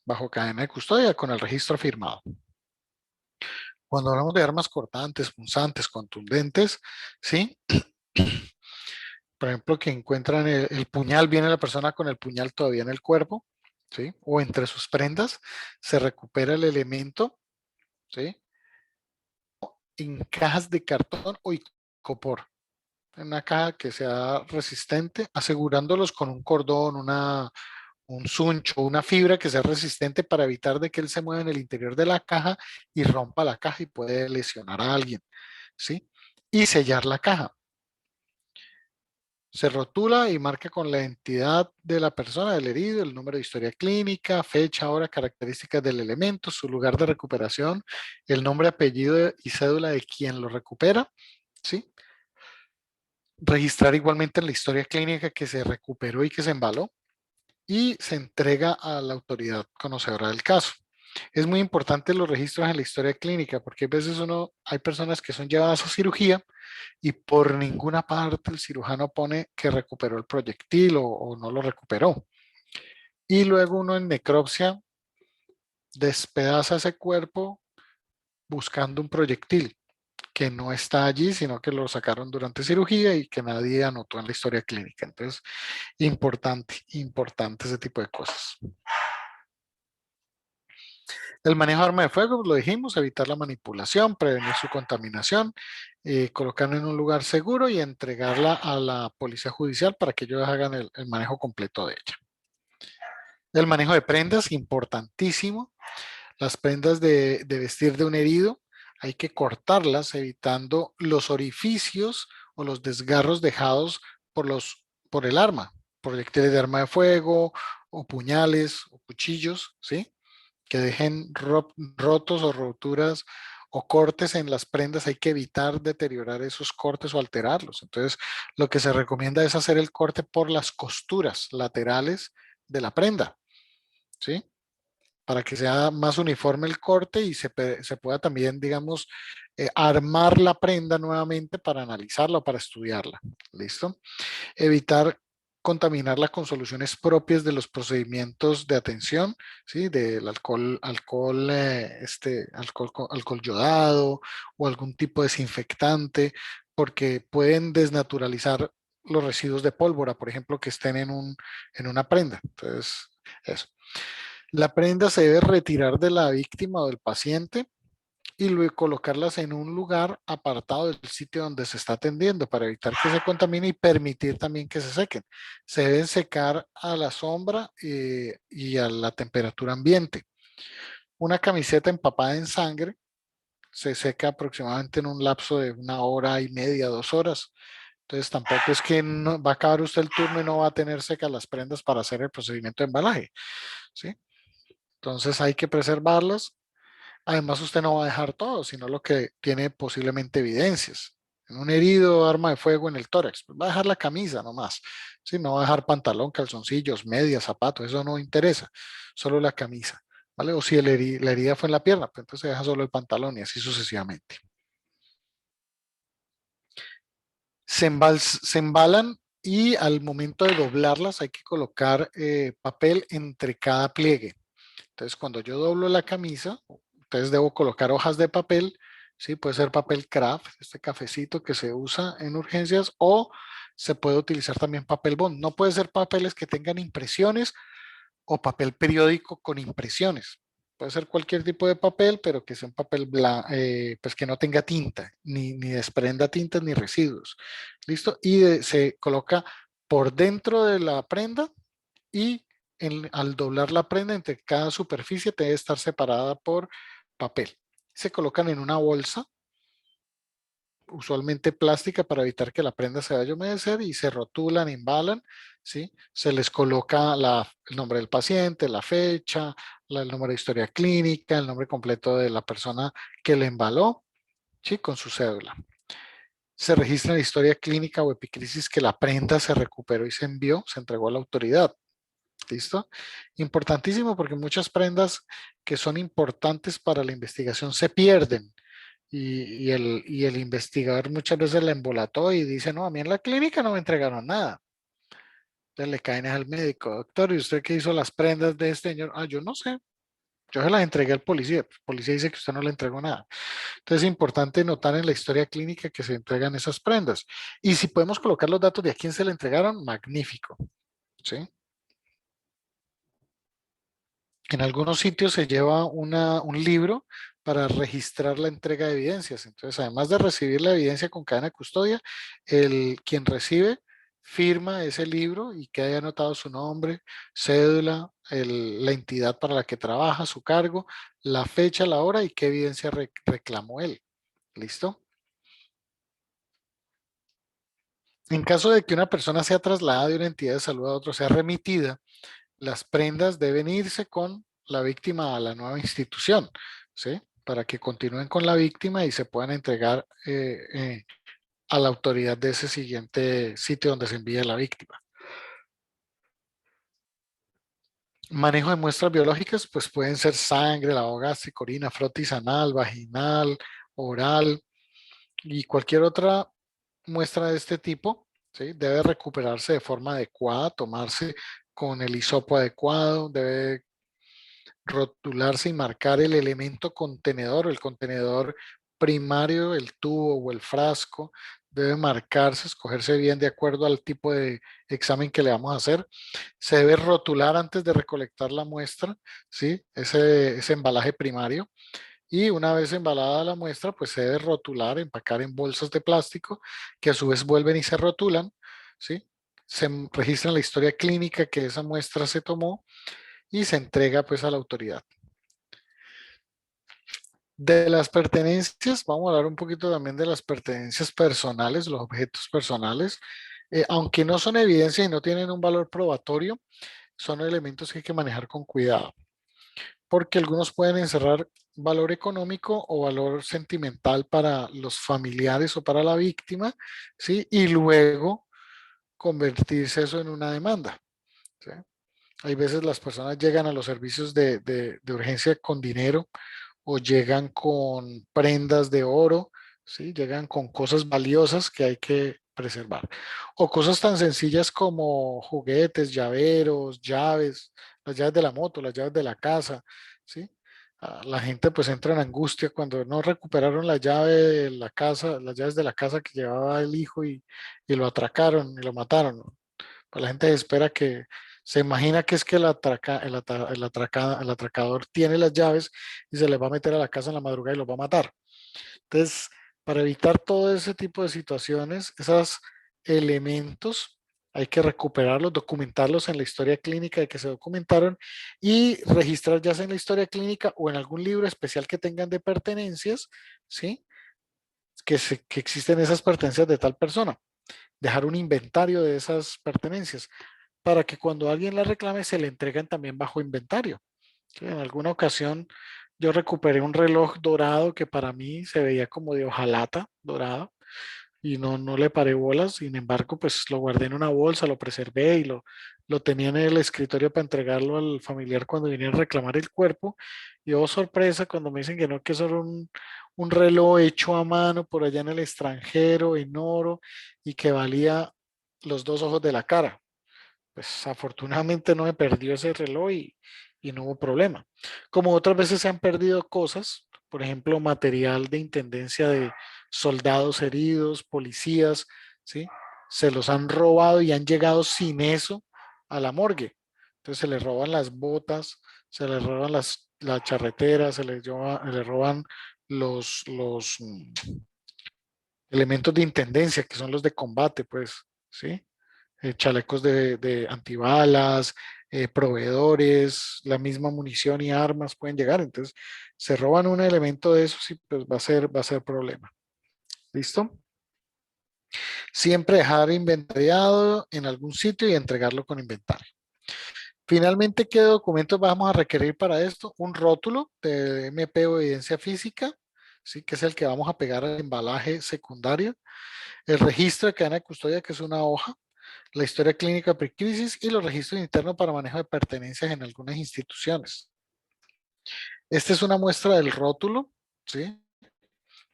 bajo cadena de custodia con el registro firmado. Cuando hablamos de armas cortantes, punzantes, contundentes, ¿sí? Por ejemplo, que encuentran el puñal, viene la persona con el puñal todavía en el cuerpo, ¿sí? O entre sus prendas, se recupera el elemento, ¿sí? En cajas de cartón o icopor, en una caja que sea resistente, asegurándolos con un cordón, un suncho, una fibra que sea resistente para evitar de que él se mueva en el interior de la caja y rompa la caja y puede lesionar a alguien, ¿sí? Y sellar la caja. Se rotula y marca con la identidad de la persona, del herido, el número de historia clínica, fecha, hora, características del elemento, su lugar de recuperación, el nombre, apellido y cédula de quien lo recupera, ¿sí? Registrar igualmente en la historia clínica que se recuperó y que se embaló y se entrega a la autoridad conocedora del caso. Es muy importante los registros en la historia clínica porque a veces hay personas que son llevadas a cirugía y por ninguna parte el cirujano pone que recuperó el proyectil o no lo recuperó. Y luego uno en necropsia despedaza ese cuerpo buscando un proyectil que no está allí, sino que lo sacaron durante cirugía y que nadie anotó en la historia clínica. Entonces, importante ese tipo de cosas. El manejo de arma de fuego, lo dijimos, evitar la manipulación, prevenir su contaminación, colocarla en un lugar seguro y entregarla a la policía judicial para que ellos hagan el manejo completo de ella. El manejo de prendas, importantísimo. Las prendas de vestir de un herido, hay que cortarlas evitando los orificios o los desgarros dejados por el arma, proyectiles de arma de fuego o puñales o cuchillos, ¿sí? Que dejen rotos o roturas o cortes en las prendas, hay que evitar deteriorar esos cortes o alterarlos. Entonces, lo que se recomienda es hacer el corte por las costuras laterales de la prenda, ¿sí? Para que sea más uniforme el corte y se pueda también, digamos, armar la prenda nuevamente para analizarla o para estudiarla. ¿Listo? Evitar contaminarla con soluciones propias de los procedimientos de atención, ¿sí? Del alcohol yodado o algún tipo de desinfectante, porque pueden desnaturalizar los residuos de pólvora, por ejemplo, que estén en una prenda. Entonces, eso. La prenda se debe retirar de la víctima o del paciente y luego colocarlas en un lugar apartado del sitio donde se está atendiendo para evitar que se contamine y permitir también que se sequen. Se deben secar a la sombra y a la temperatura ambiente. Una camiseta empapada en sangre se seca aproximadamente en un lapso de 1 hora y media, 2 horas. Entonces tampoco es que no, va a acabar usted el turno y no va a tener secas las prendas para hacer el procedimiento de embalaje, ¿sí? Entonces hay que preservarlas. Además, usted no va a dejar todo, sino lo que tiene posiblemente evidencias. En un herido, arma de fuego en el tórax, pues va a dejar la camisa nomás. Sí, no va a dejar pantalón, calzoncillos, medias, zapatos, eso no interesa, solo la camisa. ¿Vale? O si la herida fue en la pierna, pues entonces deja solo el pantalón y así sucesivamente. Se embalan y al momento de doblarlas hay que colocar papel entre cada pliegue. Entonces, cuando yo doblo la camisa, entonces debo colocar hojas de papel, ¿sí? Puede ser papel craft, este cafecito que se usa en urgencias, o se puede utilizar también papel bond. No puede ser papeles que tengan impresiones o papel periódico con impresiones. Puede ser cualquier tipo de papel, pero que sea un papel pues que no tenga tinta, ni desprenda tintas ni residuos. ¿Listo? Y se coloca por dentro de la prenda y al doblar la prenda entre cada superficie debe estar separada por papel. Se colocan en una bolsa, usualmente plástica, para evitar que la prenda se vaya a humedecer y se rotulan, embalan, ¿sí? Se les coloca el nombre del paciente, la fecha, el número de historia clínica, el nombre completo de la persona que le embaló, ¿sí? Con su cédula. Se registra en la historia clínica o epicrisis que la prenda se recuperó y se envió, se entregó a la autoridad. ¿Listo? Importantísimo porque muchas prendas que son importantes para la investigación se pierden y el investigador muchas veces la embolató y dice, no, a mí en la clínica no me entregaron nada. Entonces le caen al médico, doctor, ¿y usted qué hizo las prendas de este señor? Ah, yo no sé, yo se las entregué al policía. El policía dice que usted no le entregó nada. Entonces es importante notar en la historia clínica que se entregan esas prendas. Y si podemos colocar los datos de a quién se le entregaron, magnífico. ¿Sí? En algunos sitios se lleva un libro para registrar la entrega de evidencias. Entonces, además de recibir la evidencia con cadena de custodia, quien recibe firma ese libro y que haya anotado su nombre, cédula, la entidad para la que trabaja, su cargo, la fecha, la hora y qué evidencia reclamó él. ¿Listo? En caso de que una persona sea trasladada de una entidad de salud a otra, sea remitida, las prendas deben irse con la víctima a la nueva institución, ¿sí? Para que continúen con la víctima y se puedan entregar a la autoridad de ese siguiente sitio donde se envíe la víctima. Manejo de muestras biológicas, pues pueden ser sangre, lavado gástrico, orina, frotis anal, vaginal, oral y cualquier otra muestra de este tipo, ¿sí? Debe recuperarse de forma adecuada, tomarse con el hisopo adecuado, debe rotularse y marcar el elemento contenedor, el contenedor primario, el tubo o el frasco, debe marcarse, escogerse bien de acuerdo al tipo de examen que le vamos a hacer. Se debe rotular antes de recolectar la muestra, ¿sí? Ese embalaje primario. Y una vez embalada la muestra, pues se debe rotular, empacar en bolsas de plástico que a su vez vuelven y se rotulan, ¿sí? Se registra en la historia clínica que esa muestra se tomó y se entrega pues a la autoridad. De las pertenencias, vamos a hablar un poquito también de las pertenencias personales, los objetos personales. Aunque no son evidencia y no tienen un valor probatorio, son elementos que hay que manejar con cuidado, porque algunos pueden encerrar valor económico o valor sentimental para los familiares o para la víctima, ¿sí? Y luego convertirse eso en una demanda, ¿sí? Hay veces las personas llegan a los servicios de urgencia con dinero o llegan con prendas de oro, ¿sí? Llegan con cosas valiosas que hay que preservar. O cosas tan sencillas como juguetes, llaveros, llaves, las llaves de la moto, las llaves de la casa, ¿sí? La gente pues entra en angustia cuando no recuperaron la llave de la casa, las llaves de la casa que llevaba el hijo y lo atracaron y lo mataron. Pues la gente espera que Se imagina que es que el atracador tiene las llaves y se les va a meter a la casa en la madrugada y los va a matar. Entonces, para evitar todo ese tipo de situaciones, esos elementos hay que recuperarlos, documentarlos en la historia clínica de que se documentaron y registrar ya sea en la historia clínica o en algún libro especial que tengan de pertenencias, ¿sí? Que existen esas pertenencias de tal persona. Dejar un inventario de esas pertenencias para que cuando alguien las reclame se le entreguen también bajo inventario. ¿Sí? En alguna ocasión yo recuperé un reloj dorado que para mí se veía como de hojalata dorado y no le paré bolas. Sin embargo, pues lo guardé en una bolsa, lo preservé y lo tenía en el escritorio para entregarlo al familiar cuando viniera a reclamar el cuerpo. Y oh, sorpresa, cuando me dicen que eso era un reloj hecho a mano por allá en el extranjero, en oro, y que valía los dos ojos de la cara. Pues afortunadamente no me perdió ese reloj y no hubo problema. Como otras veces se han perdido cosas, por ejemplo, material de intendencia de soldados heridos, policías, ¿sí? Se los han robado y han llegado sin eso a la morgue. Entonces se les roban las botas, se les roban la charretera, le roban los elementos de intendencia, que son los de combate, pues, ¿sí? Chalecos de antibalas, proveedores, la misma munición y armas pueden llegar. Entonces, se roban un elemento de esos y pues va a ser problema. ¿Listo? Siempre dejar inventariado en algún sitio y entregarlo con inventario. Finalmente, ¿qué documentos vamos a requerir para esto? Un rótulo de MP o evidencia física, ¿sí? Que es el que vamos a pegar al embalaje secundario. El registro de cadena de custodia, que es una hoja, la historia clínica precrisis y los registros internos para manejo de pertenencias en algunas instituciones. Esta es una muestra del rótulo, ¿sí?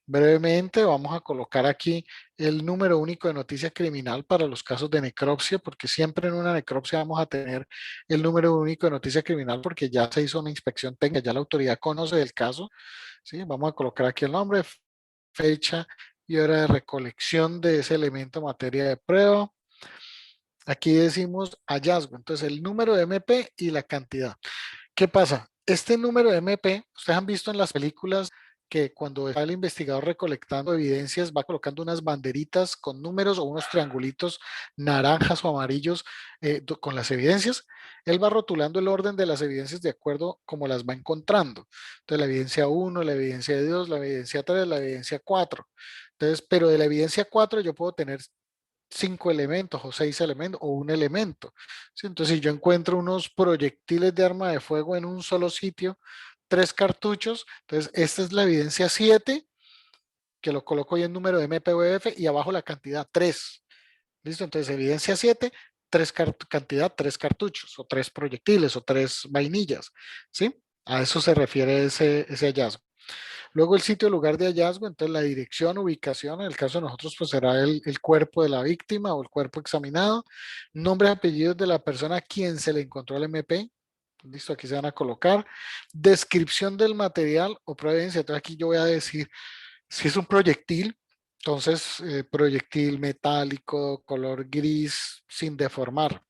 Brevemente vamos a colocar aquí el número único de noticia criminal para los casos de necropsia, porque siempre en una necropsia vamos a tener el número único de noticia criminal porque ya se hizo una inspección técnica, ya la autoridad conoce del caso, ¿sí? Vamos a colocar aquí el nombre, fecha y hora de recolección de ese elemento materia de prueba. Aquí decimos hallazgo, entonces el número de MP y la cantidad. ¿Qué pasa? Este número de MP, ustedes han visto en las películas que cuando está el investigador recolectando evidencias va colocando unas banderitas con números o unos triangulitos naranjas o amarillos con las evidencias. Él va rotulando el orden de las evidencias de acuerdo como las va encontrando. Entonces la evidencia 1, la evidencia 2, la evidencia 3, la evidencia 4. Entonces, pero de la evidencia 4 yo puedo tener 5 elementos o 6 elementos o un elemento. ¿Sí? Entonces, si yo encuentro unos proyectiles de arma de fuego en un solo sitio, 3 cartuchos, entonces esta es la evidencia 7 que lo coloco ahí en número de MPVF y abajo la cantidad 3. ¿Listo? Entonces, evidencia 7 cantidad 3 cartuchos o 3 proyectiles o 3 vainillas. ¿Sí? A eso se refiere ese hallazgo. Luego el sitio, lugar de hallazgo, entonces la dirección, ubicación, en el caso de nosotros pues será el cuerpo de la víctima o el cuerpo examinado, nombre y apellidos de la persona a quien se le encontró el MP, listo, aquí se van a colocar, descripción del material o procedencia, entonces aquí yo voy a decir si es un proyectil, entonces proyectil metálico, color gris, sin deformar,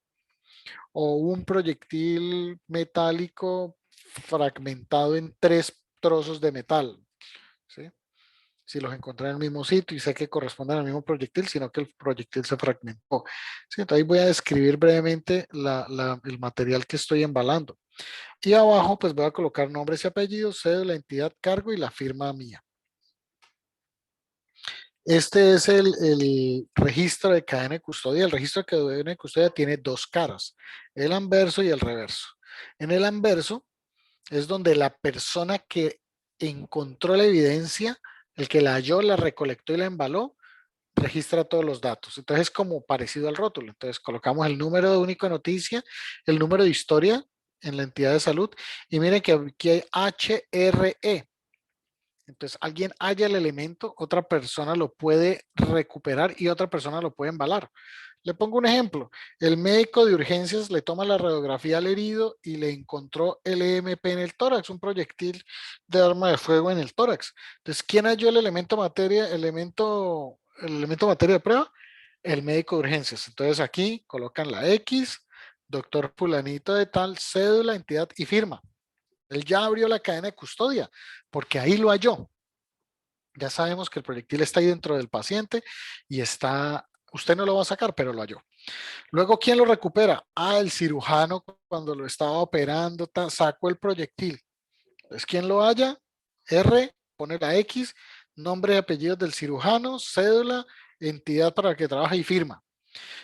o un proyectil metálico fragmentado en 3 trozos de metal, ¿sí? Si los encontré en el mismo sitio y sé que corresponden al mismo proyectil, sino que el proyectil se fragmentó. Sí, entonces ahí voy a describir brevemente el material que estoy embalando. Y abajo pues voy a colocar nombres y apellidos, cédula, entidad, cargo y la firma mía. Este es el registro de cadena de custodia. El registro de cadena de custodia tiene 2 caras, el anverso y el reverso. En el anverso es donde la persona que encontró la evidencia, el que la halló, la recolectó y la embaló, registra todos los datos. Entonces es como parecido al rótulo. Entonces colocamos el número de único de noticia, el número de historia en la entidad de salud y miren que aquí hay HRE. Entonces alguien halla el elemento, otra persona lo puede recuperar y otra persona lo puede embalar. Le pongo un ejemplo. El médico de urgencias le toma la radiografía al herido y le encontró el EMP en el tórax, un proyectil de arma de fuego en el tórax. Entonces, ¿quién halló el elemento materia, el elemento materia de prueba? El médico de urgencias. Entonces aquí colocan la X, doctor fulanito de tal, cédula, entidad y firma. Él ya abrió la cadena de custodia porque ahí lo halló. Ya sabemos que el proyectil está ahí dentro del paciente y está, usted no lo va a sacar, pero lo halló. Luego, ¿quién lo recupera? Ah, el cirujano cuando lo estaba operando, sacó el proyectil. Entonces, ¿quién lo halla? R, pone la X, nombre y apellidos del cirujano, cédula, entidad para la que trabaja y firma.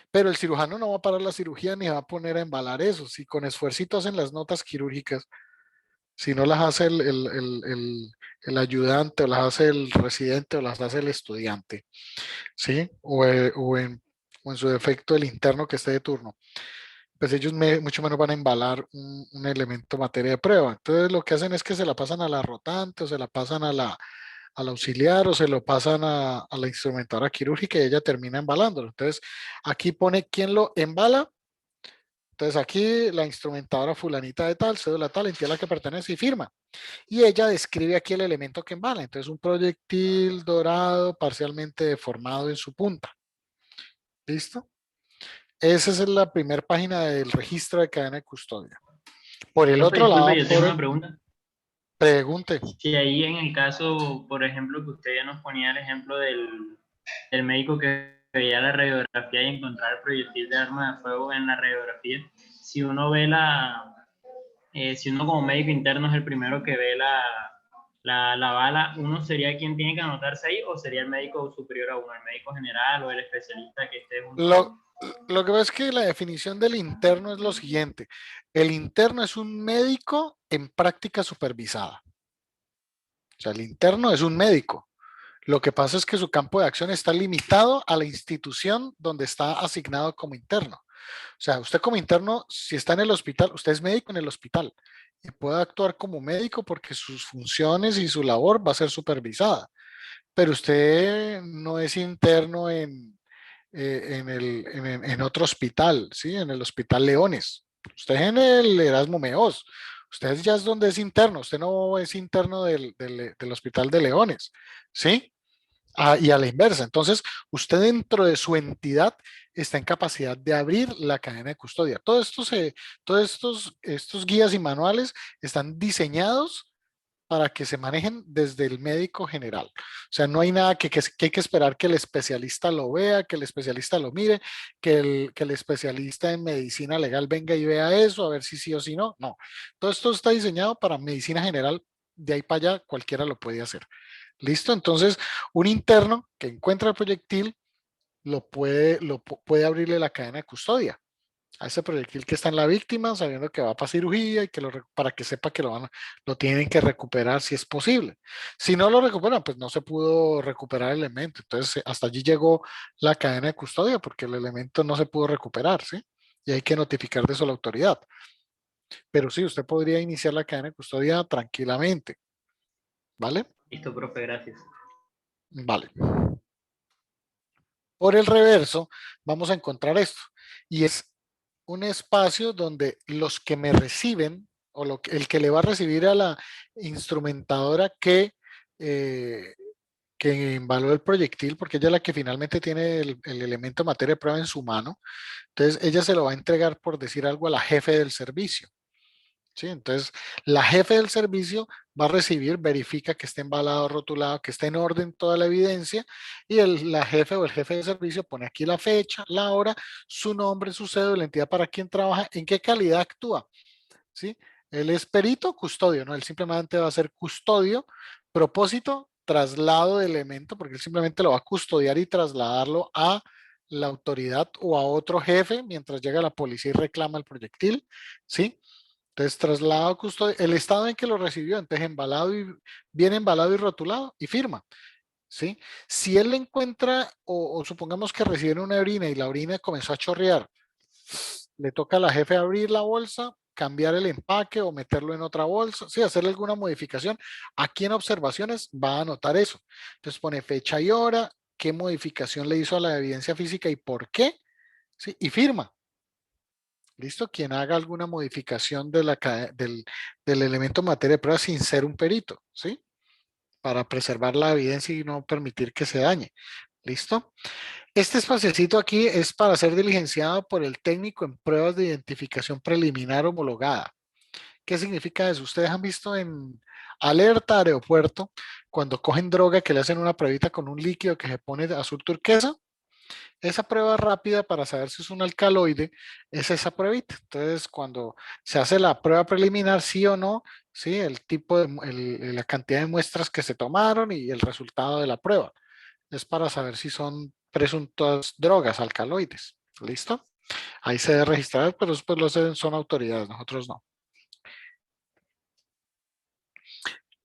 Pero el cirujano no va a parar la cirugía ni va a poner a embalar eso. Si con esfuercito hacen las notas quirúrgicas, si no las hace el ayudante o las hace el residente o las hace el estudiante, ¿sí? O en su defecto el interno que esté de turno, pues ellos mucho menos van a embalar un elemento materia de prueba. Entonces lo que hacen es que se la pasan a la rotante o se la pasan al auxiliar o se lo pasan a la instrumentadora quirúrgica y ella termina embalándolo. Entonces aquí pone quién lo embala. Entonces aquí la instrumentadora fulanita de tal, cédula tal, entidad a la que pertenece y firma. Y ella describe aquí el elemento que embala. Entonces un proyectil dorado parcialmente deformado en su punta. ¿Listo? Esa es la primera página del registro de cadena de custodia. Por el Profe, otro disculpe, lado, yo tengo una pregunta. pregunte. Si ahí en el caso, por ejemplo, que usted ya nos ponía el ejemplo del médico que veía la radiografía y encontrar el proyectil de arma de fuego en la radiografía, si uno ve si uno como médico interno es el primero que ve la bala, ¿uno sería quien tiene que anotarse ahí o sería el médico superior a uno, el médico general o el especialista que esté junto a Lo, uno? lo que pasa es que la definición del interno es lo siguiente. El interno es un médico en práctica supervisada. O sea, el interno es un médico. Lo que pasa es que su campo de acción está limitado a la institución donde está asignado como interno. O sea, usted como interno, si está en el hospital, usted es médico en el hospital y puede actuar como médico porque sus funciones y su labor va a ser supervisada. Pero usted no es interno en otro hospital, ¿sí? En el Hospital Leones. Usted es en el Erasmo Meos. Usted ya es donde es interno. Usted no es interno del Hospital de Leones, ¿sí? Y a la inversa. Entonces, usted dentro de su entidad está en capacidad de abrir la cadena de custodia. Todos estos guías y manuales están diseñados para que se manejen desde el médico general. O sea, no hay nada que hay que esperar que el especialista lo vea, que el especialista lo mire, que el especialista en medicina legal venga y vea eso, a ver si sí o si no. No, todo esto está diseñado para medicina general, de ahí para allá cualquiera lo puede hacer. ¿Listo? Entonces, un interno que encuentra el proyectil puede abrirle la cadena de custodia a ese proyectil que está en la víctima, sabiendo que va para cirugía y para que sepa que lo tienen que recuperar si es posible. Si no lo recuperan, pues no se pudo recuperar el elemento. Entonces, hasta allí llegó la cadena de custodia porque el elemento no se pudo recuperar, ¿sí? Y hay que notificar de eso a la autoridad. Pero sí, usted podría iniciar la cadena de custodia tranquilamente, ¿vale? Listo, profe, gracias. Vale. Por el reverso, vamos a encontrar esto. Y es un espacio donde los que me reciben o el que le va a recibir a la instrumentadora eh, que embaló el proyectil, porque ella es la que finalmente tiene el elemento de materia de prueba en su mano. Entonces, ella se lo va a entregar, por decir algo, a la jefe del servicio. ¿Sí? Entonces, la jefe del servicio va a recibir, verifica que esté embalado, rotulado, que esté en orden toda la evidencia y la jefe o el jefe de servicio pone aquí la fecha, la hora, su nombre, su cédula, la entidad para quien trabaja, en qué calidad actúa. ¿Sí? Él es perito, custodio, ¿no? Él simplemente va a ser custodio, propósito, traslado de elemento, porque él simplemente lo va a custodiar y trasladarlo a la autoridad o a otro jefe mientras llega la policía y reclama el proyectil, ¿sí? Entonces, traslado a custodia, el estado en que lo recibió, entonces bien embalado y rotulado y firma, ¿sí? Si él le encuentra, o supongamos que recibe una orina y la orina comenzó a chorrear, le toca a la jefe abrir la bolsa, cambiar el empaque o meterlo en otra bolsa, sí, hacerle alguna modificación. Aquí en observaciones va a anotar eso. Entonces pone fecha y hora, qué modificación le hizo a la evidencia física y por qué, ¿sí? Y firma. ¿Listo? Quien haga alguna modificación del elemento materia de prueba sin ser un perito, ¿sí? Para preservar la evidencia y no permitir que se dañe. ¿Listo? Este espaciecito aquí es para ser diligenciado por el técnico en pruebas de identificación preliminar homologada. ¿Qué significa eso? Ustedes han visto en alerta aeropuerto, cuando cogen droga que le hacen una pruebita con un líquido que se pone de azul turquesa. Esa prueba rápida para saber si es un alcaloide es esa pruebita. Entonces, cuando se hace la prueba preliminar, sí o no, sí, el tipo de, la cantidad de muestras que se tomaron y el resultado de la prueba. Es para saber si son presuntas drogas, alcaloides. ¿Listo? Ahí se debe registrar, pero después lo hacen, son autoridades, nosotros no.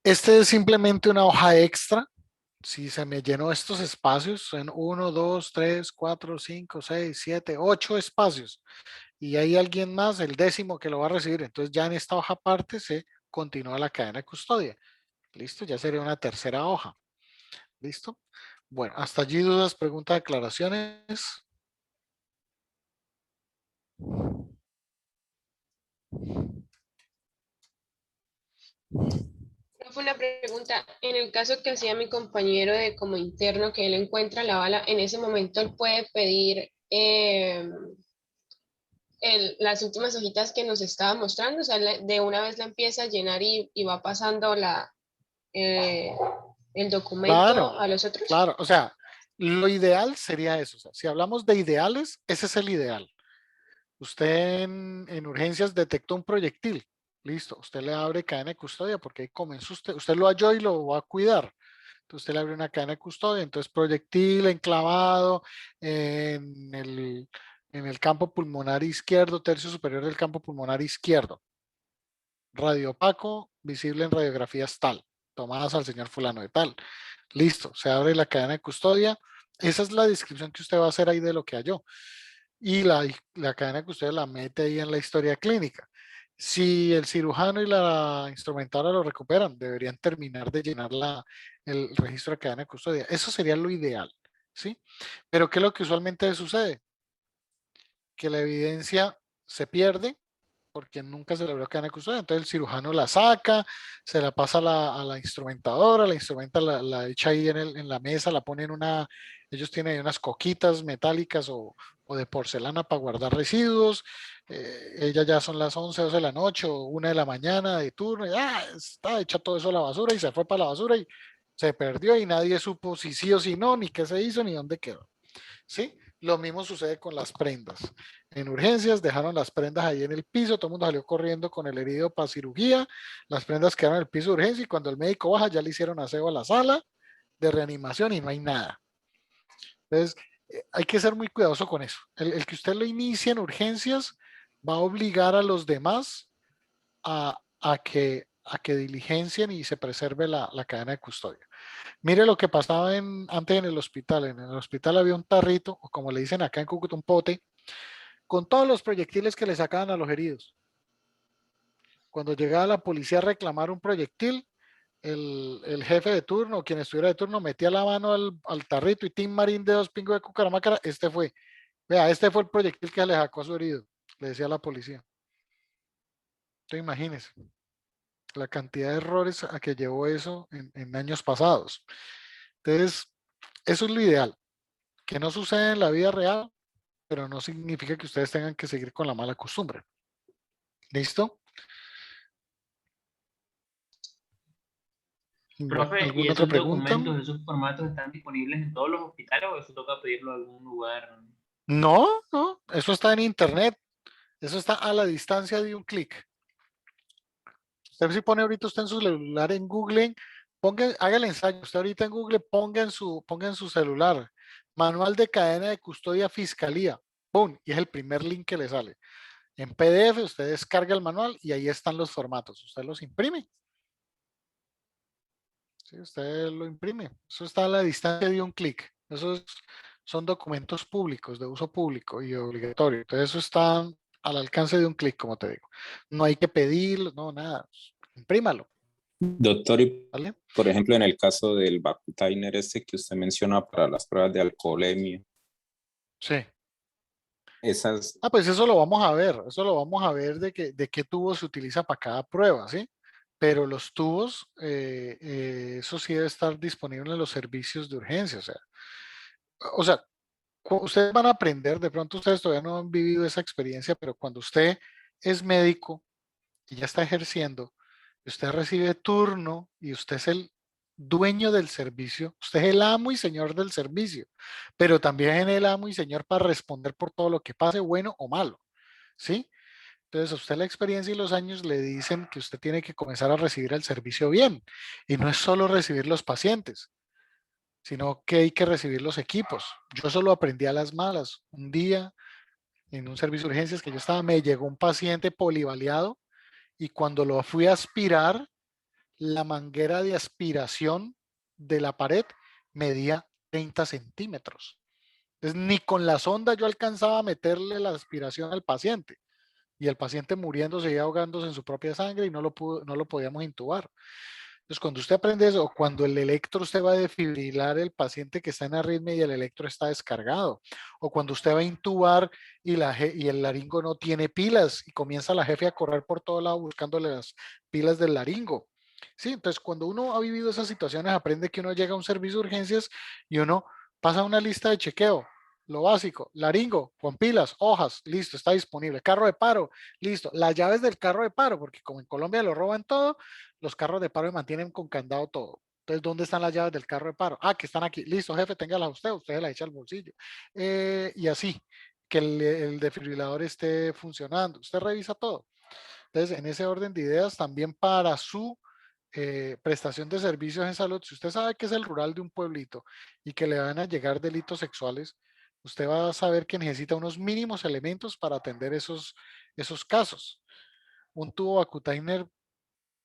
Este es simplemente una hoja extra. Si se me llenó estos espacios, en uno, 2, 3, 4, 5, 6, 7, 8 espacios, y hay alguien más, el décimo que lo va a recibir, entonces ya en esta hoja aparte se continúa la cadena de custodia. ¿Listo? Ya sería una tercera hoja. ¿Listo? Bueno, hasta allí dudas, preguntas, declaraciones. Fue una pregunta, en el caso que hacía mi compañero de como interno, que él encuentra la bala, en ese momento él puede pedir las últimas hojitas que nos estaba mostrando, o sea, de una vez la empieza a llenar y va pasando eh, el Claro, documento a los otros. claro. O sea, lo ideal sería eso. O sea, si hablamos de ideales, ese es el ideal. Usted en urgencias detectó un proyectil. Listo, usted le abre cadena de custodia porque ahí comenzó usted lo halló y lo va a cuidar. Entonces usted le abre una cadena de custodia, entonces proyectil enclavado en el, en el campo pulmonar izquierdo, tercio superior del campo pulmonar izquierdo. Radio opaco, visible en radiografías tal, tomadas al señor fulano de tal. Listo, se abre la cadena de custodia. Esa es la descripción que usted va a hacer ahí de lo que halló. Y la cadena de custodia la mete ahí en la historia clínica. Si el cirujano y la instrumentadora lo recuperan, deberían terminar de llenar el registro de cadena de custodia. Eso sería lo ideal, ¿sí? Pero ¿qué es lo que usualmente sucede? Que la evidencia se pierde porque nunca se logró cadena de custodia. Entonces el cirujano la saca, se la pasa a la instrumentadora, la instrumenta la echa ahí en la mesa, la pone en ellos tienen ahí unas coquitas metálicas o de porcelana para guardar residuos. Ella ya son las 11, 12 de la noche o 1 de la mañana de turno, y está hecha todo eso a la basura y se fue para la basura y se perdió y nadie supo si sí o si no, ni qué se hizo, ni dónde quedó. ¿Sí? Lo mismo sucede con las prendas. En urgencias dejaron las prendas ahí en el piso, todo el mundo salió corriendo con el herido para cirugía, las prendas quedaron en el piso de urgencia y cuando el médico baja ya le hicieron aseo a la sala de reanimación y no hay nada. Entonces, hay que ser muy cuidadoso con eso. El que usted lo inicie en urgencias va a obligar a los demás a que diligencien y se preserve la cadena de custodia. Mire lo que pasaba antes en el hospital. En el hospital había un tarrito, o como le dicen acá en Cúcuta, un pote, con todos los proyectiles que le sacaban a los heridos. Cuando llegaba la policía a reclamar un proyectil, el jefe de turno, quien estuviera de turno, metía la mano al tarrito y Tim Marín de 2 Pingos de Cucaramácara, este fue. Vea, este fue el proyectil que le sacó a su herido, le decía a la policía. Entonces imagínese la cantidad de errores a que llevó eso en años pasados. Entonces, eso es lo ideal. Que no suceda en la vida real, pero no significa que ustedes tengan que seguir con la mala costumbre. ¿Listo? Bueno, Profe, ¿y ¿alguna otra esos pregunta? documentos, esos formatos están disponibles en todos los hospitales o eso toca pedirlo a algún lugar? No, no, eso está en internet. Eso está a la distancia de un clic. Usted si pone ahorita usted en su celular en Google, haga el ensayo. Usted ahorita en Google ponga en su celular manual de cadena de custodia fiscalía. ¡Pum! Y es el primer link que le sale. En PDF usted descarga el manual y ahí están los formatos. Usted los imprime. Sí, usted lo imprime. Eso está a la distancia de un clic. Son documentos públicos, de uso público y obligatorio. Entonces, eso está al alcance de un clic, como te digo. No hay que pedirlo, no, nada. Imprímalo, Doctor, y ¿vale? por ejemplo, en el caso del Vacutainer este que usted menciona para las pruebas de alcoholemia, Sí. esas, Pues eso lo vamos a ver. Eso lo vamos a ver de qué tubo se utiliza para cada prueba, ¿sí? Pero los tubos, eso sí debe estar disponible en los servicios de urgencia. O sea, Ustedes van a aprender, de pronto ustedes todavía no han vivido esa experiencia, pero cuando usted es médico y ya está ejerciendo, usted recibe turno y usted es el dueño del servicio, usted es el amo y señor del servicio, pero también es el amo y señor para responder por todo lo que pase, bueno o malo, ¿sí? Entonces a usted la experiencia y los años le dicen que usted tiene que comenzar a recibir el servicio bien, y no es solo recibir los pacientes, sino que hay que recibir los equipos. Yo solo aprendí a las malas. Un día en un servicio de urgencias que yo estaba, me llegó un paciente polivaleado y cuando lo fui a aspirar, la manguera de aspiración de la pared medía 30 centímetros. Entonces, ni con la sonda yo alcanzaba a meterle la aspiración al paciente. Y el paciente muriéndose y ahogándose en su propia sangre y no lo podíamos intubar. Entonces, cuando usted aprende eso, o cuando el electro usted va a desfibrilar el paciente que está en arritmia y el electro está descargado, o cuando usted va a intubar y el laringo no tiene pilas y comienza la jefe a correr por todo lado buscándole las pilas del laringo. Sí, entonces cuando uno ha vivido esas situaciones, aprende que uno llega a un servicio de urgencias y uno pasa una lista de chequeo. Lo básico, laringo, con pilas, hojas, listo, está disponible. Carro de paro, listo. Las llaves del carro de paro, porque como en Colombia lo roban todo, los carros de paro mantienen con candado todo. Entonces, ¿dónde están las llaves del carro de paro? Ah, que están aquí. Listo, jefe, téngalas usted la echa al bolsillo. Y así, que el desfibrilador esté funcionando. Usted revisa todo. Entonces, en ese orden de ideas, también para su prestación de servicios en salud, si usted sabe que es el rural de un pueblito y que le van a llegar delitos sexuales, usted va a saber que necesita unos mínimos elementos para atender esos casos. Un tubo Vacutainer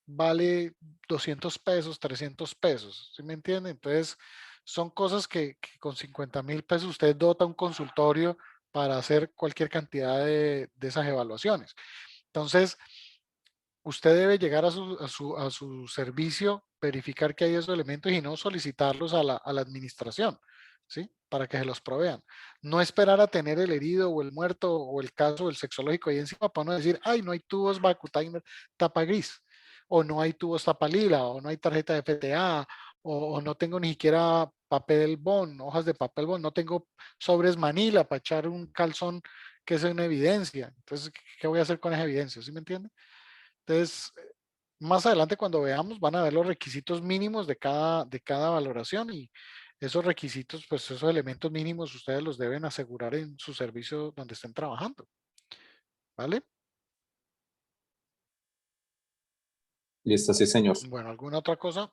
vale 200 pesos, 300 pesos, ¿sí me entiende? Entonces, son cosas que con 50.000 pesos usted dota un consultorio para hacer cualquier cantidad de esas evaluaciones. Entonces, usted debe llegar a su servicio, verificar que hay esos elementos y no solicitarlos a la administración, ¿sí? Para que se los provean. No esperar a tener el herido o el muerto o el caso del sexológico ahí encima para no decir, ay, no hay tubos Vacutainer tapa gris, o no hay tubos tapa lila, o no hay tarjeta de FTA, o no tengo ni siquiera papel bond, hojas de papel bond, no tengo sobres Manila para echar un calzón que es una evidencia. Entonces, ¿qué voy a hacer con esa evidencia? ¿Sí me entiende? Entonces, más adelante cuando veamos van a ver los requisitos mínimos de cada valoración y esos requisitos, pues esos elementos mínimos ustedes los deben asegurar en su servicio donde estén trabajando. ¿Vale? Listo, sí, señor. Bueno, ¿alguna otra cosa?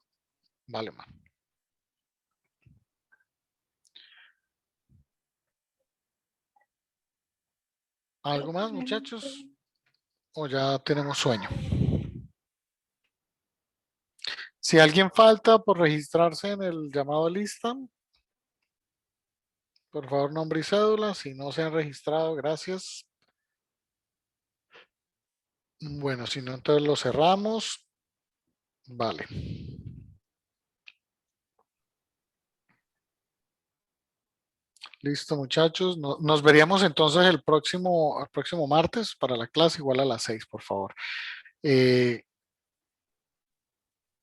Vale, man. ¿Algo más, muchachos? ¿O ya tenemos sueño? Si alguien falta por registrarse en el llamado a lista, por favor, nombre y cédula. Si no se han registrado, gracias. Bueno, si no, entonces lo cerramos. Vale. Listo, muchachos. Nos veríamos entonces el próximo martes para la clase, igual a las 6, por favor.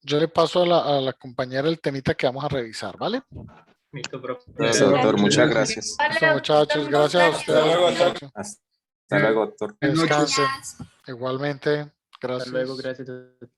Yo le paso a la compañera el temita que vamos a revisar, ¿vale? Listo, profe. Listo, doctor, muchas gracias. Listo, muchachos. Gracias a ustedes. Hasta luego, doctor. Descansen. Igualmente. Hasta luego, Gracias. gracias.